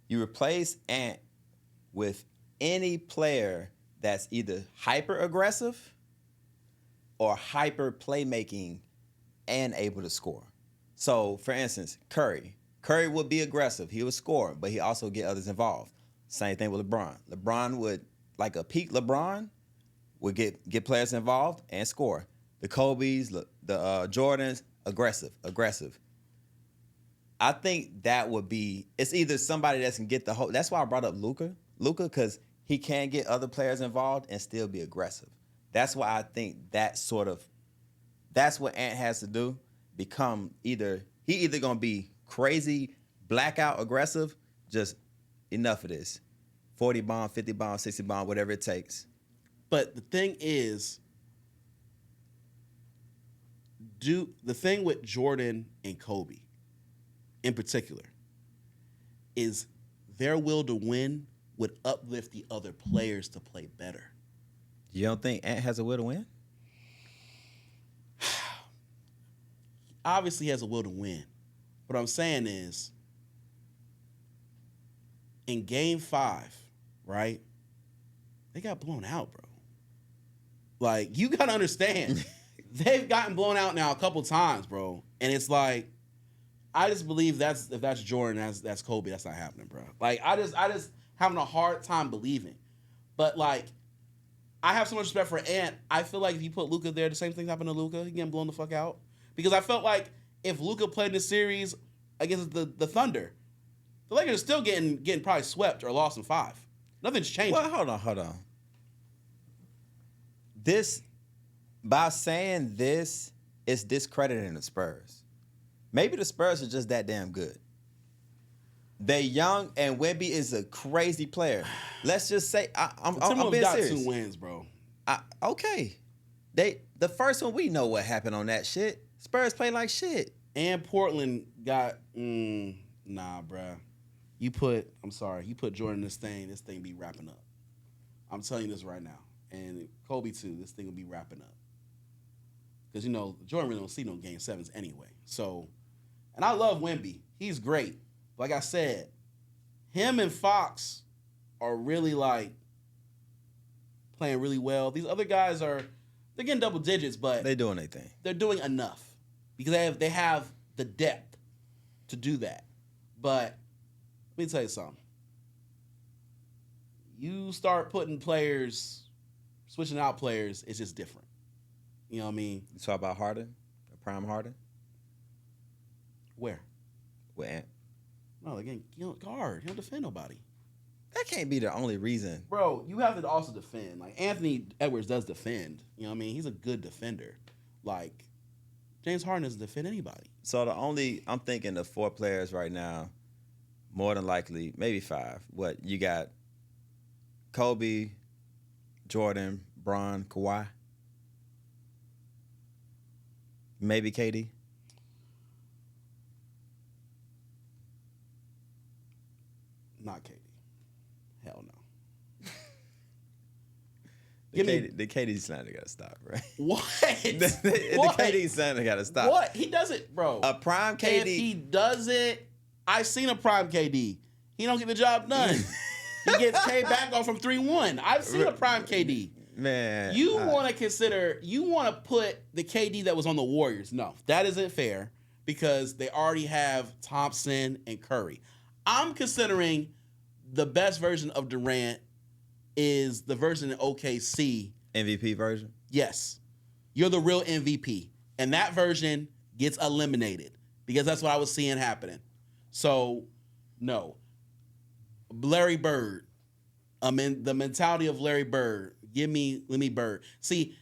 You replace Ant with any player that's either hyper aggressive or hyper playmaking and able to score. So, for instance, Curry would be aggressive. He would score, but he also get others involved. Same thing with LeBron. LeBron would, like a peak LeBron, would get players involved and score. The Kobe's, the Jordans, aggressive. I think that would be, it's either somebody that can get the whole, that's why I brought up Luka, because he can get other players involved and still be aggressive. That's why I think that's what Ant has to do. Become either gonna be crazy, blackout aggressive, just enough of this. 40 bomb, 50 bomb, 60 bomb, whatever it takes. But the thing is, the thing with Jordan and Kobe in particular is their will to win would uplift the other players to play better. You don't think Ant has a will to win? Obviously, he has a will to win. What I'm saying is, in Game 5, right, they got blown out, bro. Like, you got to understand, they've gotten blown out now a couple times, bro. And it's like, I just believe if that's Jordan, that's Kobe, that's not happening, bro. Like, I just having a hard time believing. But, like, I have so much respect for Ant. I feel like if you put Luka there, the same thing happened to Luka. He getting blown the fuck out. Because I felt like if Luka played in the series against the Thunder, the Lakers are still getting probably swept or lost in 5. Nothing's changing. Well, hold on. By saying this, it's discrediting the Spurs. Maybe the Spurs are just that damn good. They're young, and Wemby is a crazy player. Let's just say, I'm being got serious. 2 wins, bro. Okay. The first one, we know what happened on that shit. Spurs play like shit. And Portland got, nah, bruh. You put Jordan in this thing be wrapping up. I'm telling you this right now. And Kobe too, this thing will be wrapping up. Because, Jordan really don't see no Game 7s anyway. So, and I love Wemby. He's great. Like I said, him and Fox are really, playing really well. These other guys they're getting double digits, but They're doing their thing. They're doing enough. Because they have the depth to do that. But let me tell you something. You start putting switching out players, it's just different. You know what I mean? You talk about Harden, Prime Harden? Where? With Ant. No, again, you don't guard. You don't defend nobody. That can't be the only reason. Bro, you have to also defend. Like, Anthony Edwards does defend. You know what I mean? He's a good defender. Like, James Harden doesn't defend anybody. So I'm thinking of 4 players right now, more than likely, maybe 5. What, you got Kobe, Jordan, Bron, Kawhi, maybe KD. Not KD. Hell no. The KD slander gotta stop, right? What? the KD slander gotta stop. What? He doesn't, bro. A prime KD. If he doesn't, I seen a prime KD. He don't get the job done. He gets K back off from 3-1. I've seen a prime KD. Man. You want to put the KD that was on the Warriors. No, that isn't fair because they already have Thompson and Curry. I'm considering the best version of Durant is the version in OKC. MVP version? Yes. You're the real MVP. And that version gets eliminated because that's what I was seeing happening. So, no. Larry Bird. The mentality of Larry Bird. Let me Bird. See,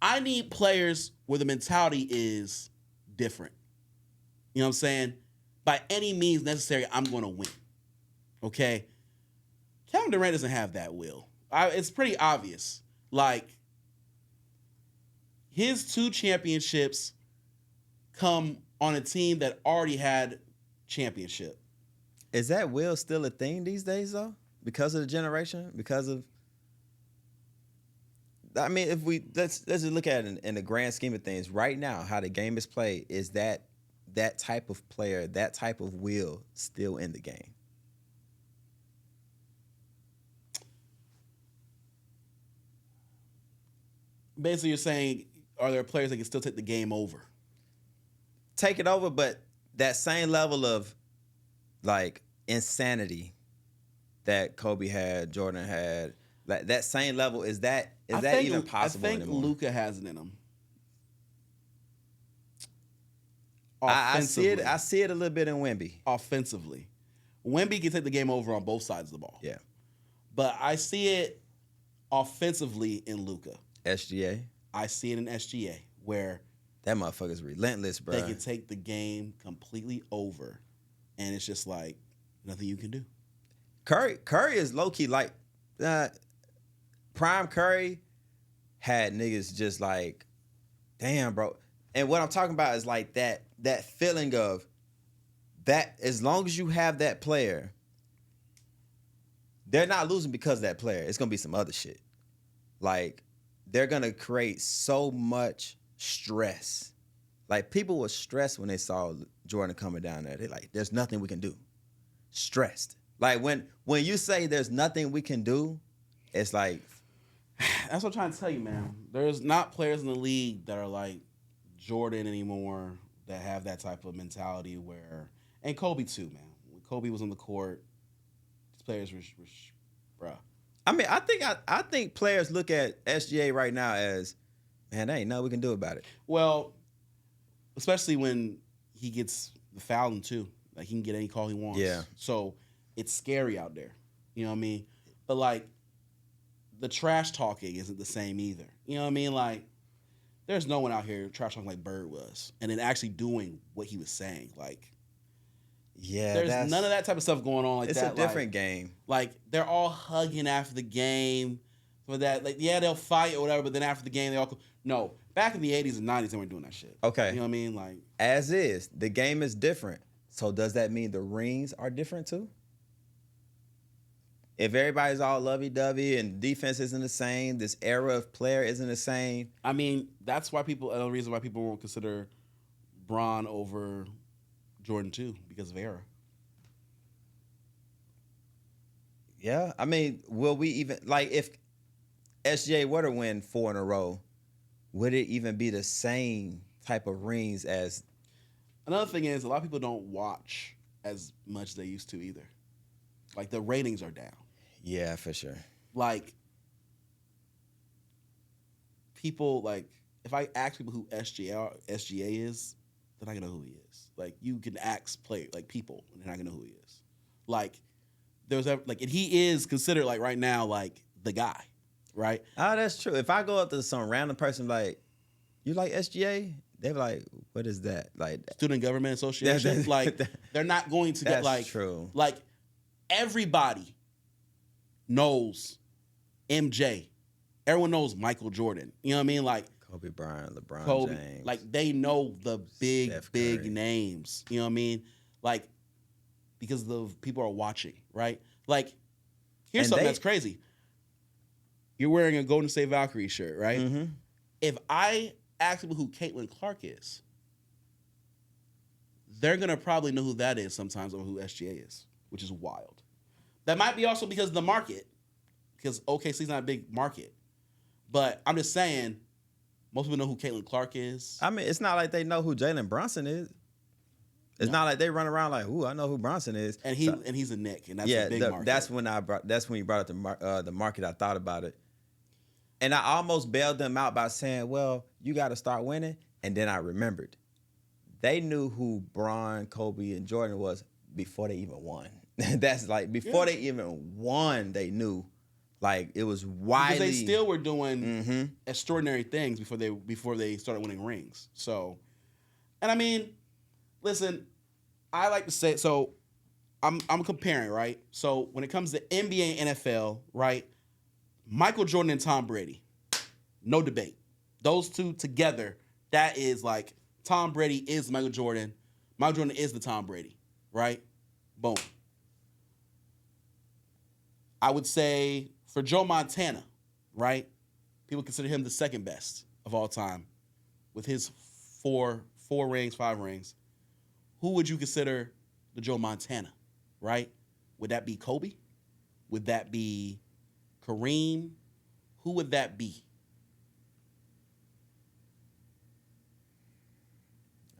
I need players where the mentality is different. You know what I'm saying? By any means necessary, I'm going to win. Okay? Kevin Durant doesn't have that will. It's pretty obvious. Like, his 2 championships come on a team that already had championship. Is that will still a thing these days, though? Because of the generation? Because of... I mean, if let's just look at it in the grand scheme of things. Right now, how the game is played, is that type of player, that type of will still in the game? Basically, you're saying, are there players that can still take the game over? Take it over, but that same level of, like, insanity that Kobe had, Jordan had, like that same level, is that even possible anymore? I think Luka has it in him. I see it a little bit in Wemby. Offensively. Wemby can take the game over on both sides of the ball. Yeah. But I see it offensively in Luka. SGA? I see it in SGA, where that motherfucker's relentless, bro. They can take the game completely over, and it's just like nothing you can do. Curry is low-key like prime Curry had niggas just like, damn, bro. And what I'm talking about is like that feeling of that as long as you have that player, they're not losing because of that player. It's going to be some other shit. Like, they're going to create so much stress. Like, people were stressed when they saw Jordan coming down there. They're like, there's nothing we can do. Stressed. Like, when you say there's nothing we can do, it's like... That's what I'm trying to tell you, man. There's not players in the league that are like Jordan anymore that have that type of mentality where... And Kobe, too, man. When Kobe was on the court, these players were bruh. I mean, I think players look at SGA right now as, man, there ain't nothing we can do about it. Well, especially when he gets the fouling, too. Like, he can get any call he wants. Yeah. So, it's scary out there. You know what I mean? But, like, the trash talking isn't the same either. You know what I mean? Like, there's no one out here trash talking like Bird was. And then actually doing what he was saying. Like, yeah, there's none of that type of stuff going on like it's that. It's a different game. Like, they're all hugging after the game. For that, like, yeah, they'll fight or whatever, but then after the game, they all... No. Back in the 80s and 90s, they weren't doing that shit. Okay. You know what I mean? Like... As is. The game is different. So does that mean the rings are different too? If everybody's all lovey-dovey and defense isn't the same, this era of player isn't the same. I mean, that's why the reason why people won't consider Bron over Jordan too, because of era. Yeah. I mean, will we even... Like, if SGA were to win 4 in a row, would it even be the same type of rings as... Another thing is, a lot of people don't watch as much as they used to either. Like, the ratings are down. Yeah, for sure. Like, people, like, if I ask people who SGA is, they're not going to know who he is. Like, you can ask people, and they're not going to know who he is. Like, and he is considered, like, right now, like, the guy, right? Oh, that's true. If I go up to some random person like, you like SGA? they're like, what is that? Like Student Government Association. Like they're not going to get that's true. Like everybody knows MJ. Everyone knows Michael Jordan. You know what I mean? Like Kobe Bryant, LeBron Kobe. James. Like they know the big, Steph big Curry. names. You know what I mean? Like because the people are watching, right? Like here's And something they- that's crazy. You're wearing a Golden State Valkyrie shirt, right? Mm-hmm. If I ask people who Caitlin Clark is, they're gonna probably know who that is sometimes or who SGA is, which is wild. That might be also because of the market, because OKC's not a big market. But I'm just saying, most people know who Caitlin Clark is. I mean, it's not like they know who Jalen Brunson is. It's not like they run around like, "Ooh, I know who Bronson is." And he's a Nick, and that's yeah, a big market. that's when you brought up the market. I thought about it, and I almost bailed them out by saying, "Well, you got to start winning." And then I remembered, they knew who Bron, Kobe, and Jordan was before they even won. That's like before they even won, they knew. Like it was widely. Because they still were doing extraordinary things before they started winning rings. So, and I mean, listen, I like to say so. I'm comparing, right? So when it comes to NBA and NFL, right? Michael Jordan and Tom Brady, no debate. Those two together, that is like Tom Brady is Michael Jordan. Michael Jordan is the Tom Brady, right? Boom. I would say for Joe Montana, right? People consider him the second best of all time with his five rings. Who would you consider the Joe Montana, right? Would that be Kobe? Would that be Kareem? Who would that be?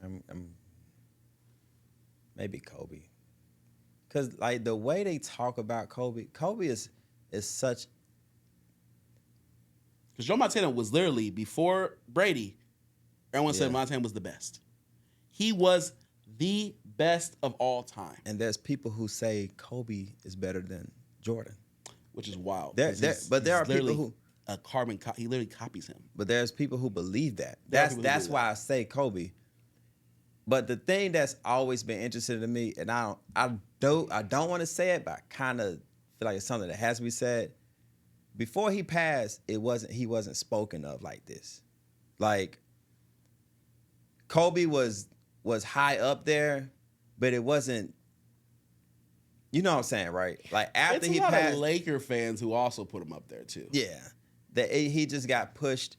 I'm maybe Kobe, because like the way they talk about Kobe is such. Because Joe Montana was literally, before Brady, everyone said Yeah. Montana was the best. He was the best of all time, And there's people who say Kobe is better than Jordan. which is wild. But there He's are people literally who. a carbon copy. He literally copies him. But there's people who believe that. There are That's people who that's believe why I say Kobe. But the thing that's always been interesting to me, and I don't want to say it, but I kind of feel like it's something that has to be said. Before he passed, he wasn't spoken of like this. Like Kobe was high up there, but it wasn't. You know what I'm saying, right? Like after It's he a lot passed, of Laker fans who also put him up there too. yeah, he just got pushed.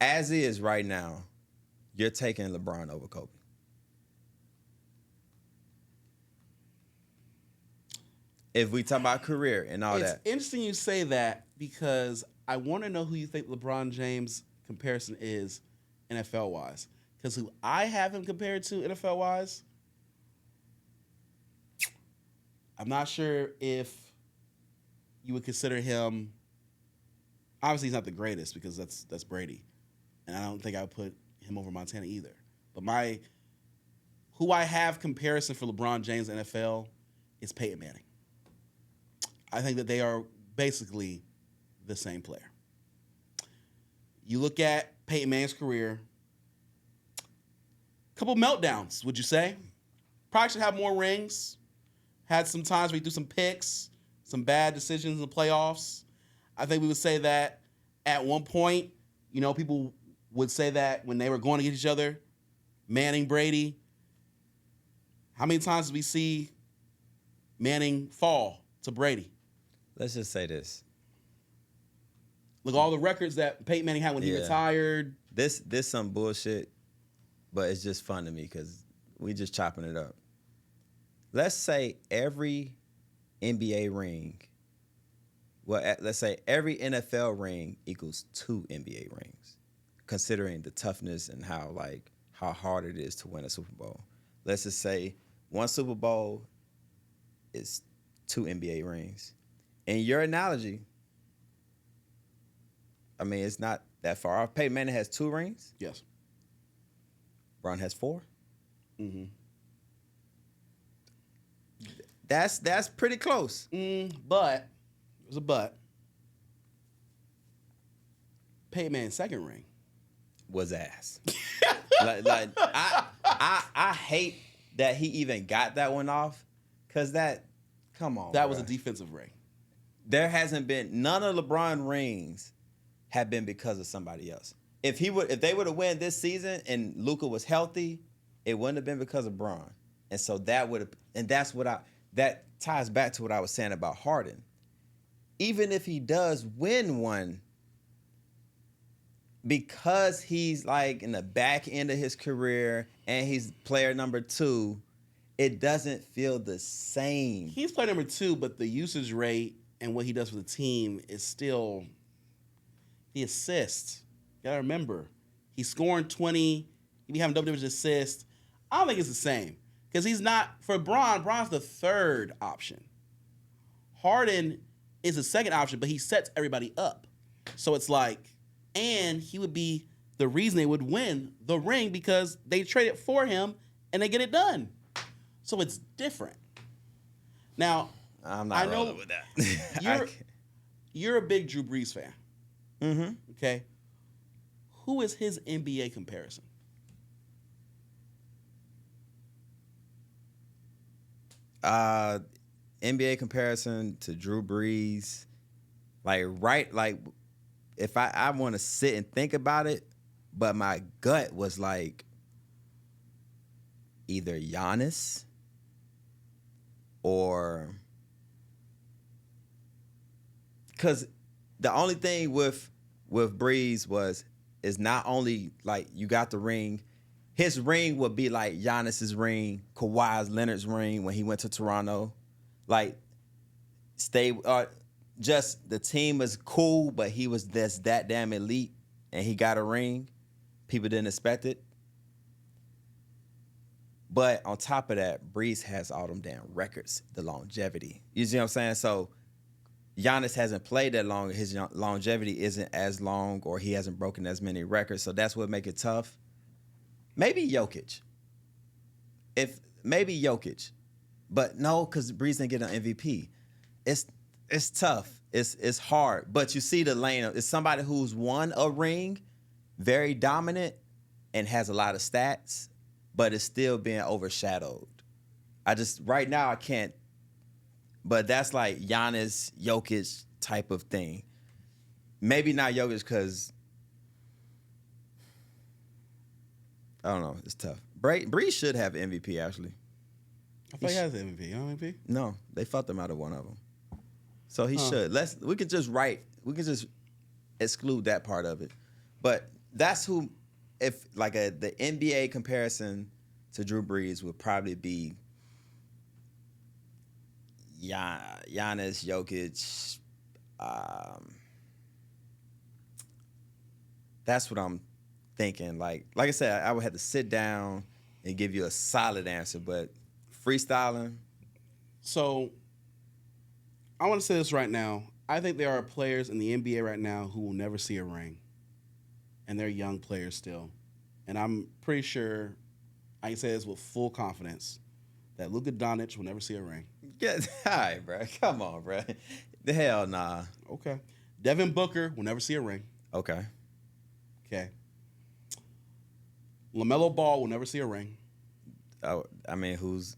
As is right now, you're taking LeBron over Kobe. If we talk about career and all It's that, interesting you say that because I want to know who you think LeBron James comparison is NFL wise. Because who I have him compared to NFL wise, I'm not sure if you would consider him. Obviously, he's not the greatest because that's Brady, and I don't think I would put him over Montana either. But who I have comparison for LeBron James NFL is Peyton Manning. I think that they are basically the same player. You look at Peyton Manning's career, a couple meltdowns, would you say? Probably should have more rings. Had some times where he threw some picks, some bad decisions in the playoffs. I think we would say that at one point, people would say that when they were going against each other, Manning, Brady, how many times did we see Manning fall to Brady? let's just say this. Look, all the records that Peyton Manning had when he Yeah. retired. This some bullshit, but it's just fun to me because we just chopping it up. Let's say every NBA ring, let's say every NFL ring equals 2 NBA rings, considering the toughness and how hard it is to win a Super Bowl. Let's just say one Super Bowl is 2 NBA rings. In your analogy, I mean, it's not that far off. Peyton Manning has 2 rings. Yes. Bron has 4. Mm-hmm. That's pretty close. But there's a but. Payman's second ring was ass. I hate that he even got that one off, because come on, that bruh. was a defensive ring. There hasn't been none of LeBron rings have been because of somebody else. If they would have won this season and Luka was healthy, it wouldn't have been because of Bron. And so that ties back to what I was saying about Harden. Even if he does win one, because he's like in the back end of his career and he's player number 2, it doesn't feel the same. He's player number 2, but the usage rate and what he does for the team is still the assists. You gotta remember, he's scoring 20. He be having double-digit assists. I don't think it's the same, because he's not, for Bron. Bron's the third option. Harden is the second option, but he sets everybody up. So it's like, and he would be the reason they would win the ring, because they trade it for him and they get it done. So it's different. Now, I'm not rolling with that. You're a big Drew Brees fan. Mm-hmm. Okay. Who is his NBA comparison? NBA comparison to Drew Brees, if I want to sit and think about it, but my gut was like either Giannis or, because the only thing with Brees is not only like you got the ring. His ring would be like Giannis's ring, Kawhi Leonard's ring when he went to Toronto. Like, just the team was cool, but he was that damn elite, and he got a ring. People didn't expect it. But on top of that, Brees has all them damn records, the longevity. You see what I'm saying? So Giannis hasn't played that long. His longevity isn't as long, or he hasn't broken as many records. So that's what make it tough. Maybe Jokic. Maybe Jokic. But no, because Brees didn't get an MVP. It's tough. It's hard. But you see the lane. It's somebody who's won a ring, very dominant, and has a lot of stats, but it's still being overshadowed. Right now I can't. But that's like Giannis, Jokic type of thing. Maybe not Jokic, because I don't know. It's tough. Brees should have MVP, actually. I thought he has the MVP. MVP? No, they fucked him out of one of them. So he should. We could just exclude that part of it. But that's who, if like the NBA comparison to Drew Brees would probably be Giannis, Jokic. That's what I'm thinking. Like I said, I would have to sit down and give you a solid answer, but freestyling. So I want to say this right now. I think there are players in the NBA right now who will never see a ring, and they're young players still. And I'm pretty sure I can say this with full confidence that Luka Doncic will never see a ring. Yeah, all right, bro. Come on, bro. The hell nah. Okay. Devin Booker will never see a ring. Okay. Okay. LaMelo Ball will never see a ring. I mean, who's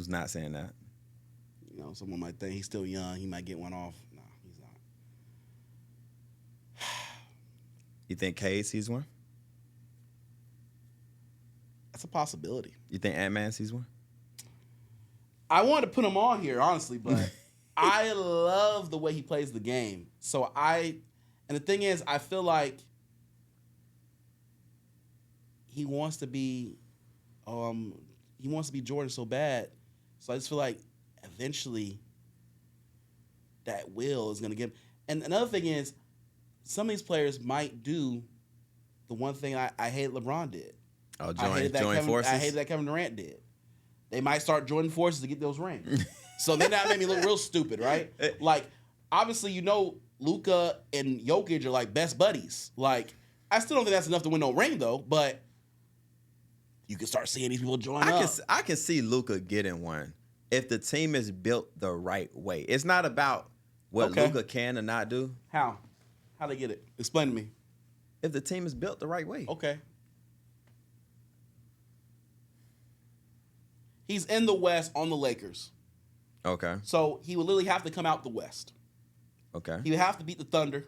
not saying that? You know, someone might think he's still young. He might get one off. No, he's not. You think K sees one? That's a possibility. You think Ant-Man sees one? I wanted to put him on here, honestly, but I love the way he plays the game. And the thing is, I feel like he wants to be Jordan so bad. So I just feel like eventually that will is going to get him. And another thing is, some of these players might do the one thing I hate LeBron did. Oh, join forces? I hated that Kevin Durant did. They might start joining forces to get those rings. So then that made me look real stupid, right? Like, obviously, you know, Luka and Jokic are like best buddies. Like, I still don't think that's enough to win no ring, though, but you can start seeing these people join up. I can see Luka getting one if the team is built the right way. It's not about what Luka can or not do. How How'd they get it? Explain to me. If the team is built the right way. Okay. He's in the West on the Lakers. Okay. So he would literally have to come out the West. Okay. He would have to beat the Thunder.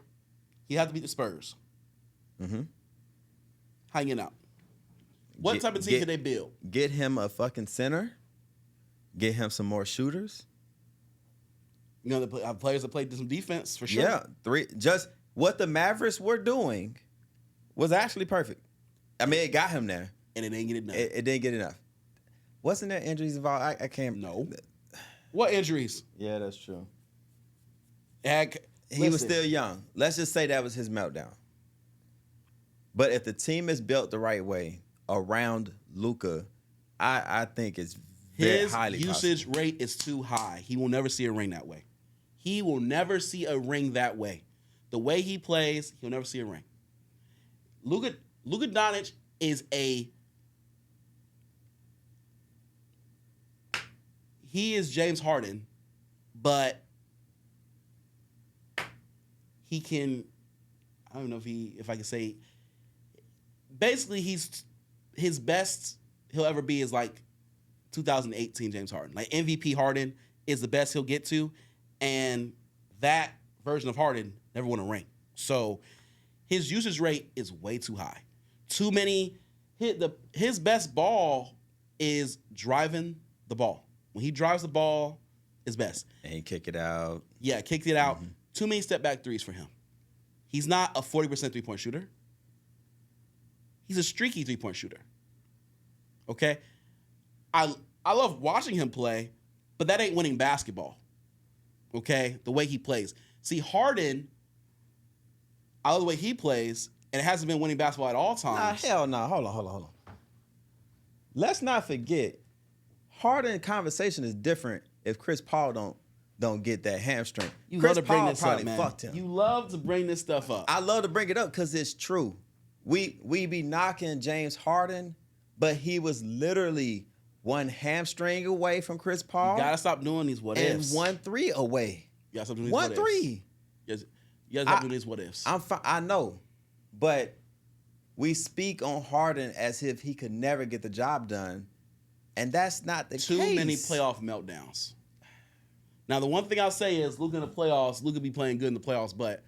He'd have to beat the Spurs. Mm-hmm. How you getting out? What type of team could they build? Get him a fucking center. Get him some more shooters. You know, they have players that played some defense for sure. Yeah, just what the Mavericks were doing was actually perfect. I mean, it got him there. And it didn't get enough. It didn't get enough. Wasn't there injuries involved? I can't. No. What injuries? Yeah, that's true. He was still young. Let's just say that was his meltdown. But if the team is built the right way around Luka, I think it's very highly his usage rate is too high. He will never see a ring that way. He will never see a ring that way. The way he plays, he'll never see a ring. Luka Doncic is he is James Harden, but he can, I don't know if I can say, basically his best he'll ever be is like 2018 James Harden. Like MVP Harden is the best he'll get to, and that version of Harden never won a ring. So his usage rate is way too high. Too many his best ball is driving the ball. When he drives the ball, is best. And he kick it out. Yeah, kicked it out. Mm-hmm. Too many step back threes for him. He's not a 40% 3-point shooter. He's a streaky 3-point shooter. Okay? I love watching him play, but that ain't winning basketball. Okay? The way he plays. See, Harden, I love the way he plays, and it hasn't been winning basketball at all times. Nah, hell no. Hold on. Let's not forget, Harden conversation is different if Chris Paul don't get that hamstring. You Chris love to bring Paul this up, probably man. fucked him. You love to bring this stuff up. I love to bring it up because it's true. We be knocking James Harden, but he was literally one hamstring away from Chris Paul. You gotta stop doing these what ifs. And 1-3 away. You gotta stop doing these what ifs. 1-3. You gotta stop doing these what ifs. I know, but we speak on Harden as if he could never get the job done, and that's not the case. Too many playoff meltdowns. Now, the one thing I'll say is Luka in the playoffs, Luka be playing good in the playoffs, but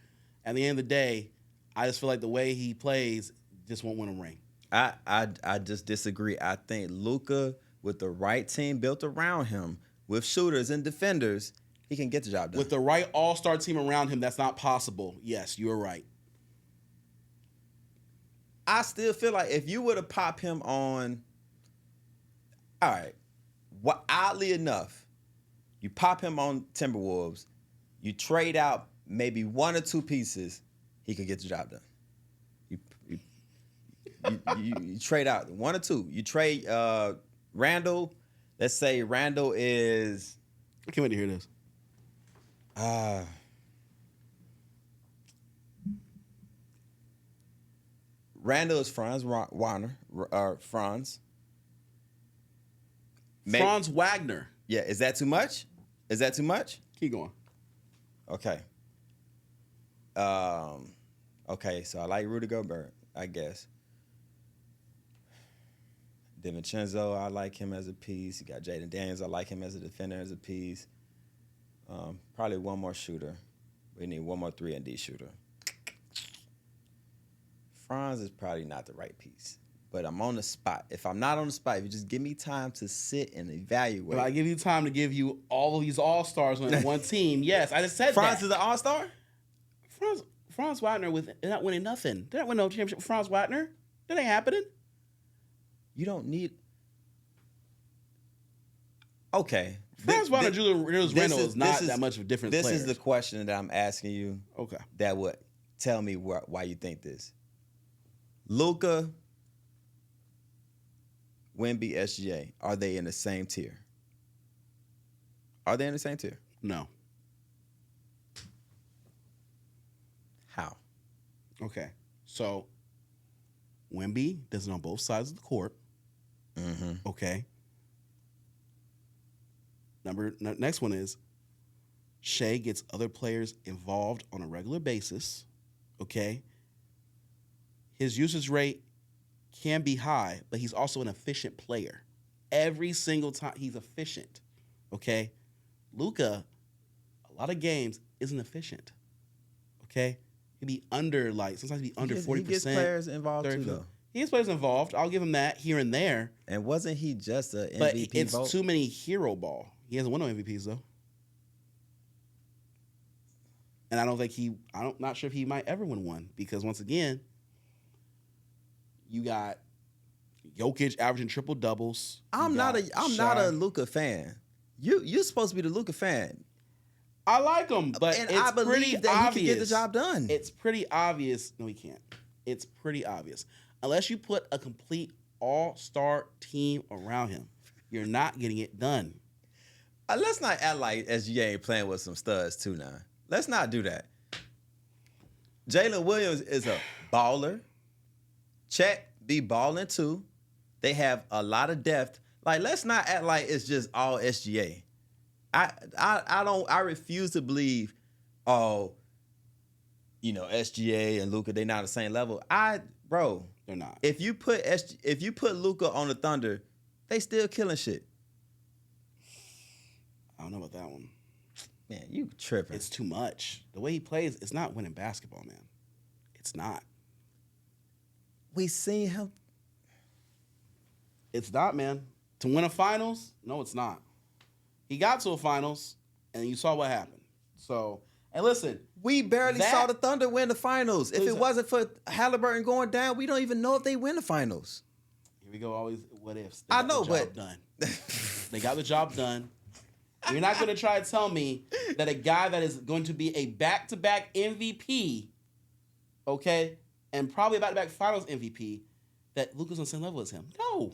at the end of the day, I just feel like the way he plays just won't win a ring. I just disagree. I think Luka, with the right team built around him, with shooters and defenders, he can get the job done. With the right all-star team around him, that's not possible. Yes, you're right. I still feel like if you were to pop him on, all right, oddly enough, you pop him on Timberwolves, you trade out maybe one or two pieces, he could get the job done. You trade out one or two. You trade Randall. Let's say Randall is. I can't wait to hear this. Randall is Franz Wagner. Franz. Franz Wagner. Yeah, is that too much? Keep going. Okay. Okay, so I like Rudy Gobert, I guess. DiVincenzo, I like him as a piece. You got Jaden Daniels, I like him as a defender, as a piece. Probably one more shooter. We need one more 3-and-D shooter. Franz is probably not the right piece. But I'm on the spot. If I'm not on the spot, if you just give me time to sit and evaluate. But I give you time to give you all of these all-stars on one team. Yes, I just said Franz that. is an all-star? Franz Wagner they're not winning nothing. They're not winning no championship with Franz Wagner. That ain't happening. You don't need. Okay. Franz Wagner, Julius Randle is not that much of a difference. This is the question that I'm asking you. Okay. That would tell me why you think this. Luka, Wemby, SGA, are they in the same tier? No. How? Okay. So, Wemby does it on both sides of the court. Mm-hmm. Okay. Next one is Shea gets other players involved on a regular basis. okay? His usage rate can be high, but he's also an efficient player. Every single time he's efficient, okay? Luka, a lot of games, isn't efficient, okay? He'd be under, sometimes he'd be under 40%. He gets players involved too, though. He gets players involved. I'll give him that here and there. And wasn't he just an MVP But it's vote? too many hero ball. He hasn't won no MVPs, though. And I'm not sure if he might ever win one because, once again, you got Jokic averaging triple doubles. I'm not a Luka fan. You're supposed to be the Luka fan. I like him, but and it's I believe that obvious. he can get the job done. It's pretty obvious. No, he can't. It's pretty obvious. Unless you put a complete all-star team around him, you're not getting it done. Let's not act like SGA ain't playing with some studs too now. Let's not do that. Jalen Williams is a baller. Chet be balling too. They have a lot of depth. Let's not act like it's just all SGA. I refuse to believe, SGA and Luka, they're not on the same level. Bro, they're not. If you put Luka on the Thunder, they still killing shit. I don't know about that one. Man, you tripping. It's too much. The way he plays, it's not winning basketball, man. It's not. We seen him. It's not, man. To win a finals? No, it's not. He got to a finals, and you saw what happened. So, and listen. We barely saw the Thunder win the finals. If it wasn't for Halliburton going down, we don't even know if they win the finals. Here we go, always what ifs. I know, but they got the job done. You're not going to try to tell me that a guy that is going to be a back-to-back MVP, okay, and probably a back-to-back finals MVP, that Luka's on the same level as him. No.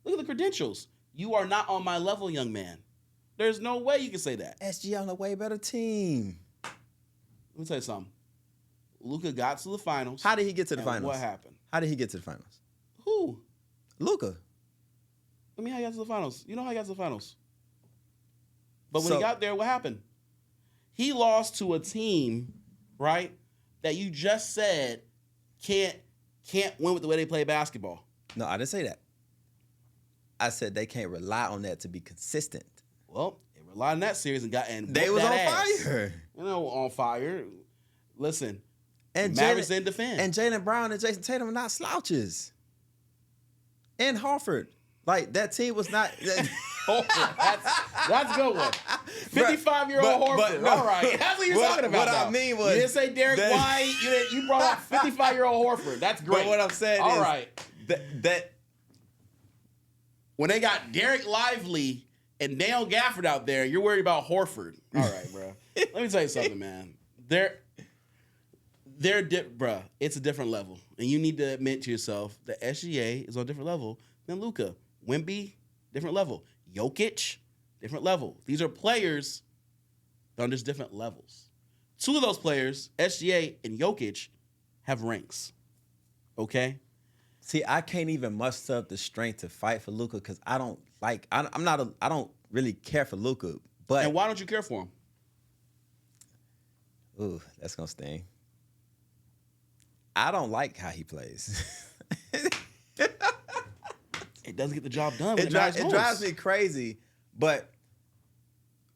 Look at the credentials. You are not on my level, young man. There's no way you can say that. SG on a way better team. Let me tell you something. Luka got to the finals. How did he get to the finals? What happened? How did he get to the finals? Who? Luka. I mean, how he got to the finals. You know how he got to the finals. But when he got there, what happened? He lost to a team, right, that you just said can't win with the way they play basketball. No, I didn't say that. I said they can't rely on that to be consistent. Well, they relied on that series and they was on fire. On fire. Listen, and Mavericks didn't defend. And Jaylen Brown and Jason Tatum are not slouches. And Horford. That team was not... That's a good one. 55-year-old Horford. All right. That's what you're talking about. What I mean was... You didn't say Derek White. You brought up 55-year-old Horford. That's great. But what I'm saying all is... right. That when they got Derek Lively and Dale Gafford out there, you're worried about Horford. All right, bro. Let me tell you something, man. Bruh, it's a different level. And you need to admit to yourself that SGA is on a different level than Luka. Wemby, different level. Jokic, different level. These are players that are on just different levels. Two of those players, SGA and Jokic, have ranks. Okay? See, I can't even muster up the strength to fight for Luka because I don't really care for Luka. But and why don't you care for him? Ooh, that's gonna sting. I don't like how he plays. It doesn't get the job done. It drives me crazy. But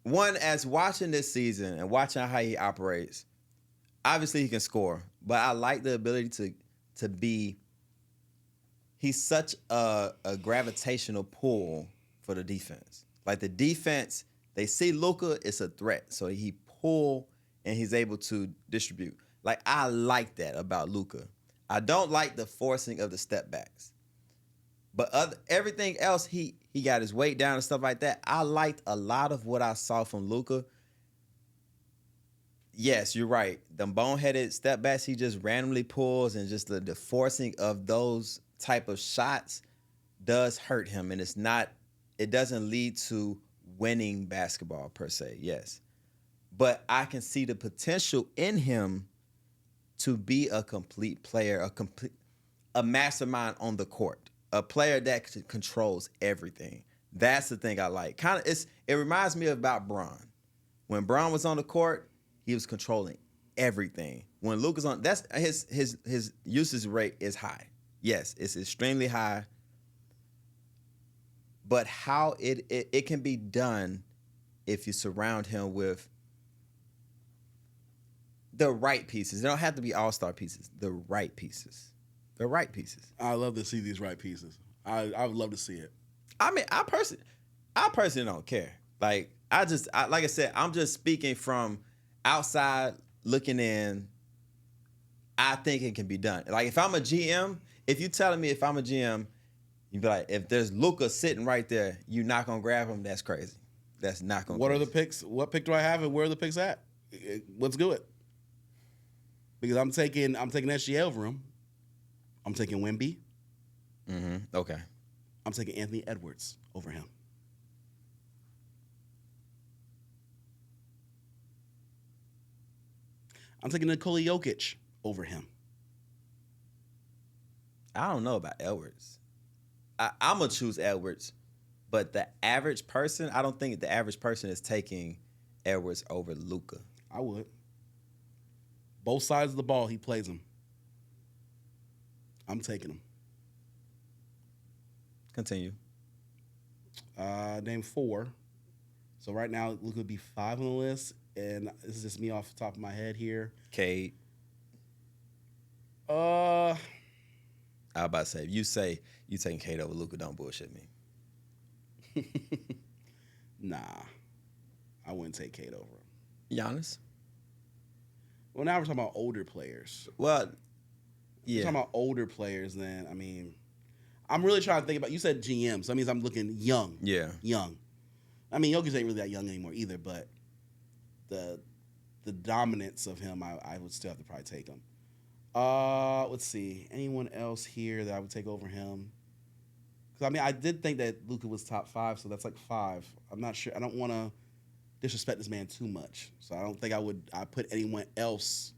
one, as watching this season and watching how he operates, obviously he can score. But I like the ability to be. He's such a gravitational pull for the defense. The defense, they see Luka, it's a threat. So he pull and he's able to distribute. I like that about Luka. I don't like the forcing of the step backs. But everything else, he got his weight down and stuff like that. I liked a lot of what I saw from Luka. Yes, you're right. Them boneheaded step backs he just randomly pulls and just the forcing of those type of shots does hurt him. And it doesn't lead to winning basketball per se, yes. But I can see the potential in him to be a complete player, a mastermind on the court, a player that controls everything. That's the thing I like. It reminds me about Bron. When Bron was on the court, he was controlling everything. When Luka's on, that's his usage rate is high. Yes, it's extremely high. But how it can be done if you surround him with the right pieces. They don't have to be all-star pieces. The right pieces. The right pieces. I love to see these right pieces. I would love to see it. I mean, I personally don't care. Like like I said, I'm just speaking from outside looking in. I think it can be done. Like if I'm a GM, if you telling me if I'm a GM, you'd be like, if there's Luka sitting right there, you're not gonna grab him. That's crazy. That's not gonna. What are the picks? What pick do I have, and where are the picks at? Let's do it. Because I'm taking SGA over him. I'm taking Wemby. Mm-hmm. Okay. I'm taking Anthony Edwards over him. I'm taking Nikola Jokic over him. I don't know about Edwards. I'm gonna choose Edwards, but the average person, I don't think the average person is taking Edwards over Luka. I would. Both sides of the ball, he plays them. I'm taking him. Continue. Name 4. So right now, Luka would be 5 on the list, and this is just me off the top of my head here. Cade. Uh, I was about to say, if you say you taking Cade over Luka, don't bullshit me. Nah, I wouldn't take Cade over him. Giannis. Well, now we're talking about older players. Well, yeah. We're talking about older players. Then I mean, I'm really trying to think about. You said GM, so that means I'm looking young. Yeah. Young. I mean, Jokic ain't really that young anymore either, but the dominance of him, I would still have to probably take him. Let's see. Anyone else here that I would take over him? Because I mean, I did think that Luka was top 5, so that's like 5. I'm not sure. I don't want to disrespect this man too much, so I don't think I put anyone else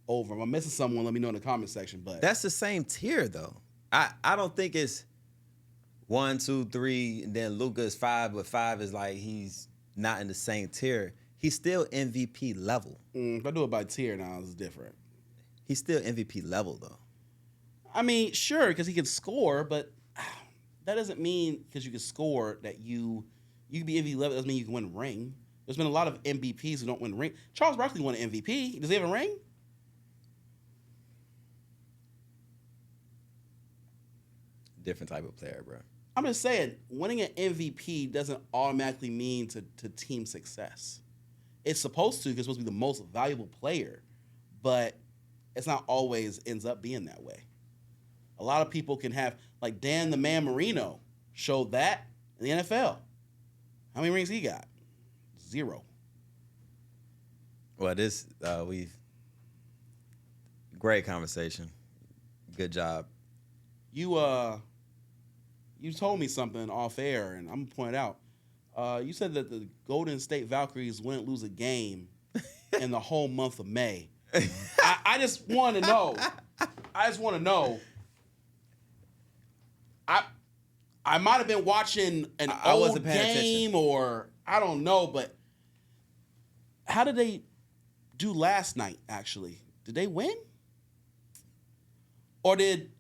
over. If I'm missing someone, let me know in the comment section. But that's the same tier though. I don't think it's 1, 2, 3, and then Luka is 5, but 5 is like he's not in the same tier. He's still MVP level. If I do it by tier now, it's different. He's still MVP level though. I mean, sure, because he can score, but that doesn't mean because you can score that you can be MVP level. Doesn't mean you can win a ring. There's been a lot of MVPs who don't win a ring. Charles Barkley won an MVP. Does he have a ring? Different type of player, bro. I'm just saying, winning an MVP doesn't automatically mean to team success. It's supposed to, because it's supposed to be the most valuable player, but it's not always ends up being that way. A lot of people can have, like Dan the Man Marino showed that in the NFL. How many rings he got? 0. Well, great conversation. Good job. You told me something off air, and I'm gonna point it out. You said that the Golden State Valkyries wouldn't lose a game in the whole month of May. I just want to know. I might have been watching an old game, or I don't know, but how did they do last night? Actually, did they win, or did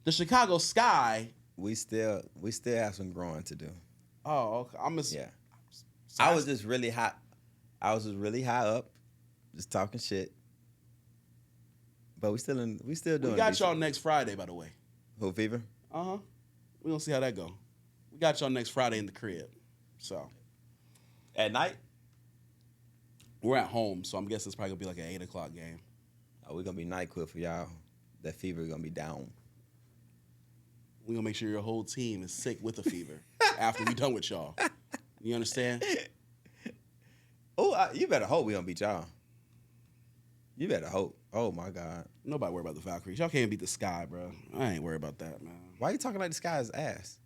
the Chicago Sky? We still have some growing to do. Oh, okay. Yeah. I was just really high. I was just really high up, just talking shit. But we still doing. We got y'all next Friday, by the way. Who, Fever? We gonna see how that go. We got y'all next Friday in the crib. So at night, we're at home, so I'm guessing it's probably gonna be like an 8:00 game. Oh, we're gonna be night quit for y'all. That fever gonna be down. We're gonna make sure your whole team is sick with a fever after we done with y'all. You understand? Oh, you better hope we don't beat y'all. You better hope. Oh my God. Nobody worry about the Valkyries. Y'all can't beat the Sky, bro. I ain't worried about that, man. Why are you talking like the Sky's ass?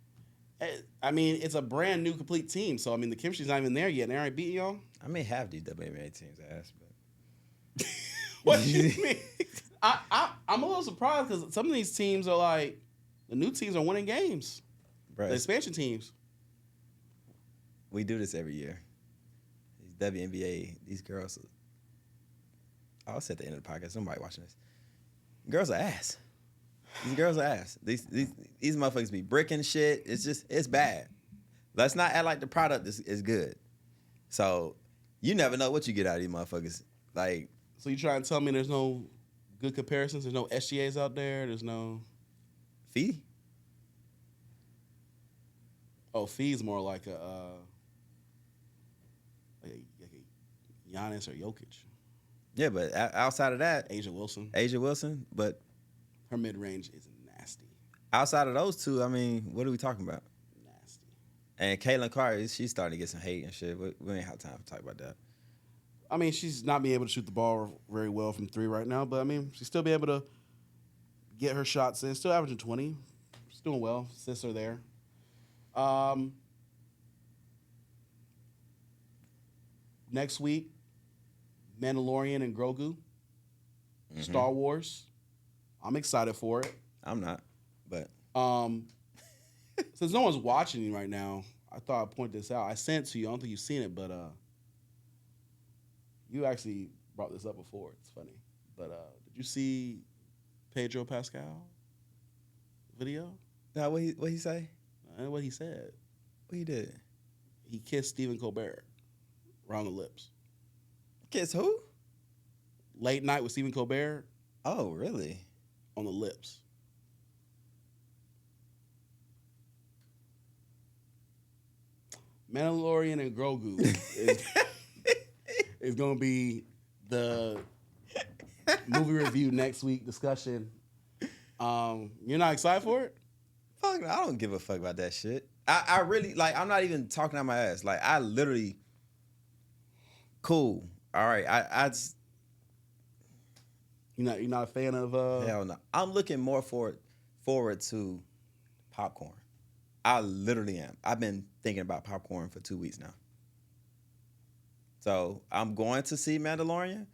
I mean, it's a brand new, complete team. So I mean, the chemistry's not even there yet. And they already beating y'all. I may have these WNBA teams ass, but what do you mean? I'm a little surprised because some of these teams are like the new teams are winning games. Bruh, the expansion teams. We do this every year. These WNBA, these girls. I'll say at the end of the podcast. Somebody watching this. Girls are ass. These girls are ass. These motherfuckers be bricking shit. It's bad. Let's not act like the product is good. So you never know what you get out of these motherfuckers. Like, So you trying to tell me there's no good comparisons? There's no SGAs out there? There's no... fee. Oh, Fee's more like a Giannis or Jokic. Yeah, but outside of that, Asia Wilson. but Her mid-range is nasty. outside of those two, I mean, what are we talking about? Nasty. And Caitlin Clark, she's starting to get some hate and shit. We ain't have time to talk about that. I mean, she's not being able to shoot the ball very well from three right now, but I mean, she's still be able to get her shots in. Still averaging 20. She's doing well. Assists are there. Next week, Mandalorian and Grogu. Star Wars. I'm excited for it. I'm not, but Since no one's watching right now, I thought I'd point this out. I sent it to you. I don't think you've seen it, but you actually brought this up before. It's funny. But did you see Pedro Pascal video? now what he say? And what he said. What he did? He kissed Stephen Colbert around the lips. Kiss who? Late night with Stephen Colbert Oh, really? on the lips. Mandalorian and Grogu is going to be the movie review next week discussion. You're not excited for it? Fuck, no, I don't give a fuck about that shit. I really, like, I'm not even talking out my ass. Like, I literally, cool. All right, I just, You're not a fan of hell no. I'm looking more forward to popcorn. I literally am. I've been thinking about popcorn for 2 weeks now. So I'm going to see Mandalorian.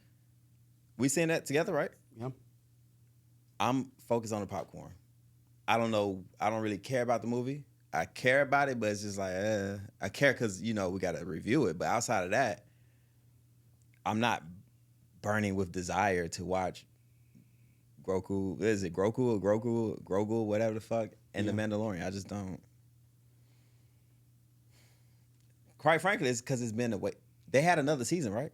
We seen that together, right? Yeah. I'm focused on the popcorn. I don't know. I don't really care about the movie. I care about it, but it's just like, I care because, we got to review it. But outside of that, I'm not burning with desire to watch Grogu. Is it Grogu, whatever the fuck, and The Mandalorian. I just don't. Quite frankly, it's because it's been a way. They had another season, right?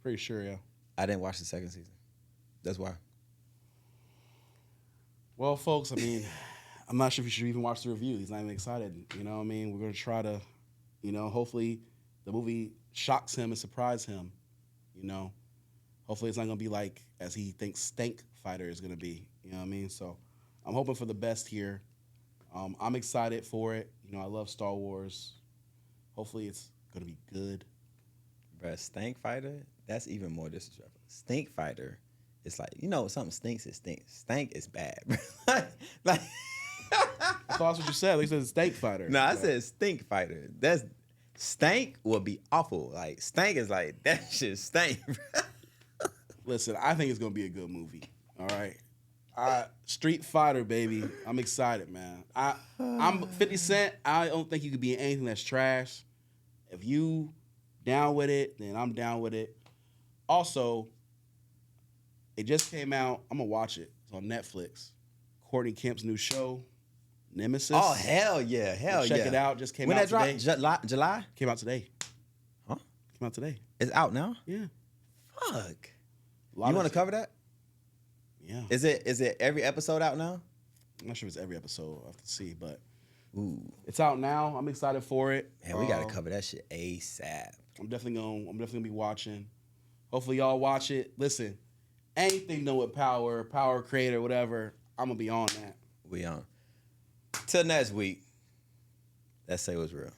Pretty sure, yeah. I didn't watch the second season. That's why. Well, folks, I mean, I'm not sure if you should even watch the review. He's not even excited. You know what I mean? We're going to try to, hopefully the movie shocks him and surprises him. Hopefully it's not going to be like as he thinks Stank Fighter is going to be. You know what I mean? So I'm hoping for the best here. I'm excited for it. I love Star Wars. Hopefully it's going to be good. Bruh, Stank Fighter? That's even more disrespectful. Stink Fighter. It's like, something stinks, it stinks. Stank is bad. like, I thought that's what you said. Like you said Stank Fighter. No, I said Stink Fighter. That's stank would be awful. Like, stank is like, that shit stink. Listen, I think it's going to be a good movie. All right. Street Fighter, baby. I'm excited, man. I'm 50 Cent. I don't think you could be in anything that's trash. If you down with it, then I'm down with it. Also, it just came out. I'm going to watch it. It's on Netflix. Courtney Kemp's new show, Nemesis. Oh, hell yeah. Check it out. Just came when out that today. dropped? July? Came out today. Huh? Came out today. It's out now? Yeah. Fuck. You lot want to of- cover that? Yeah. Is it every episode out now? I'm not sure if it's every episode. I'll have to see, but Ooh. it's out now. I'm excited for it. Man, we got to cover that shit ASAP. I'm definitely gonna be watching. Hopefully y'all watch it. Listen, anything done with power creator, whatever, I'm gonna be on that. We on. Till next week. Let's say what's real.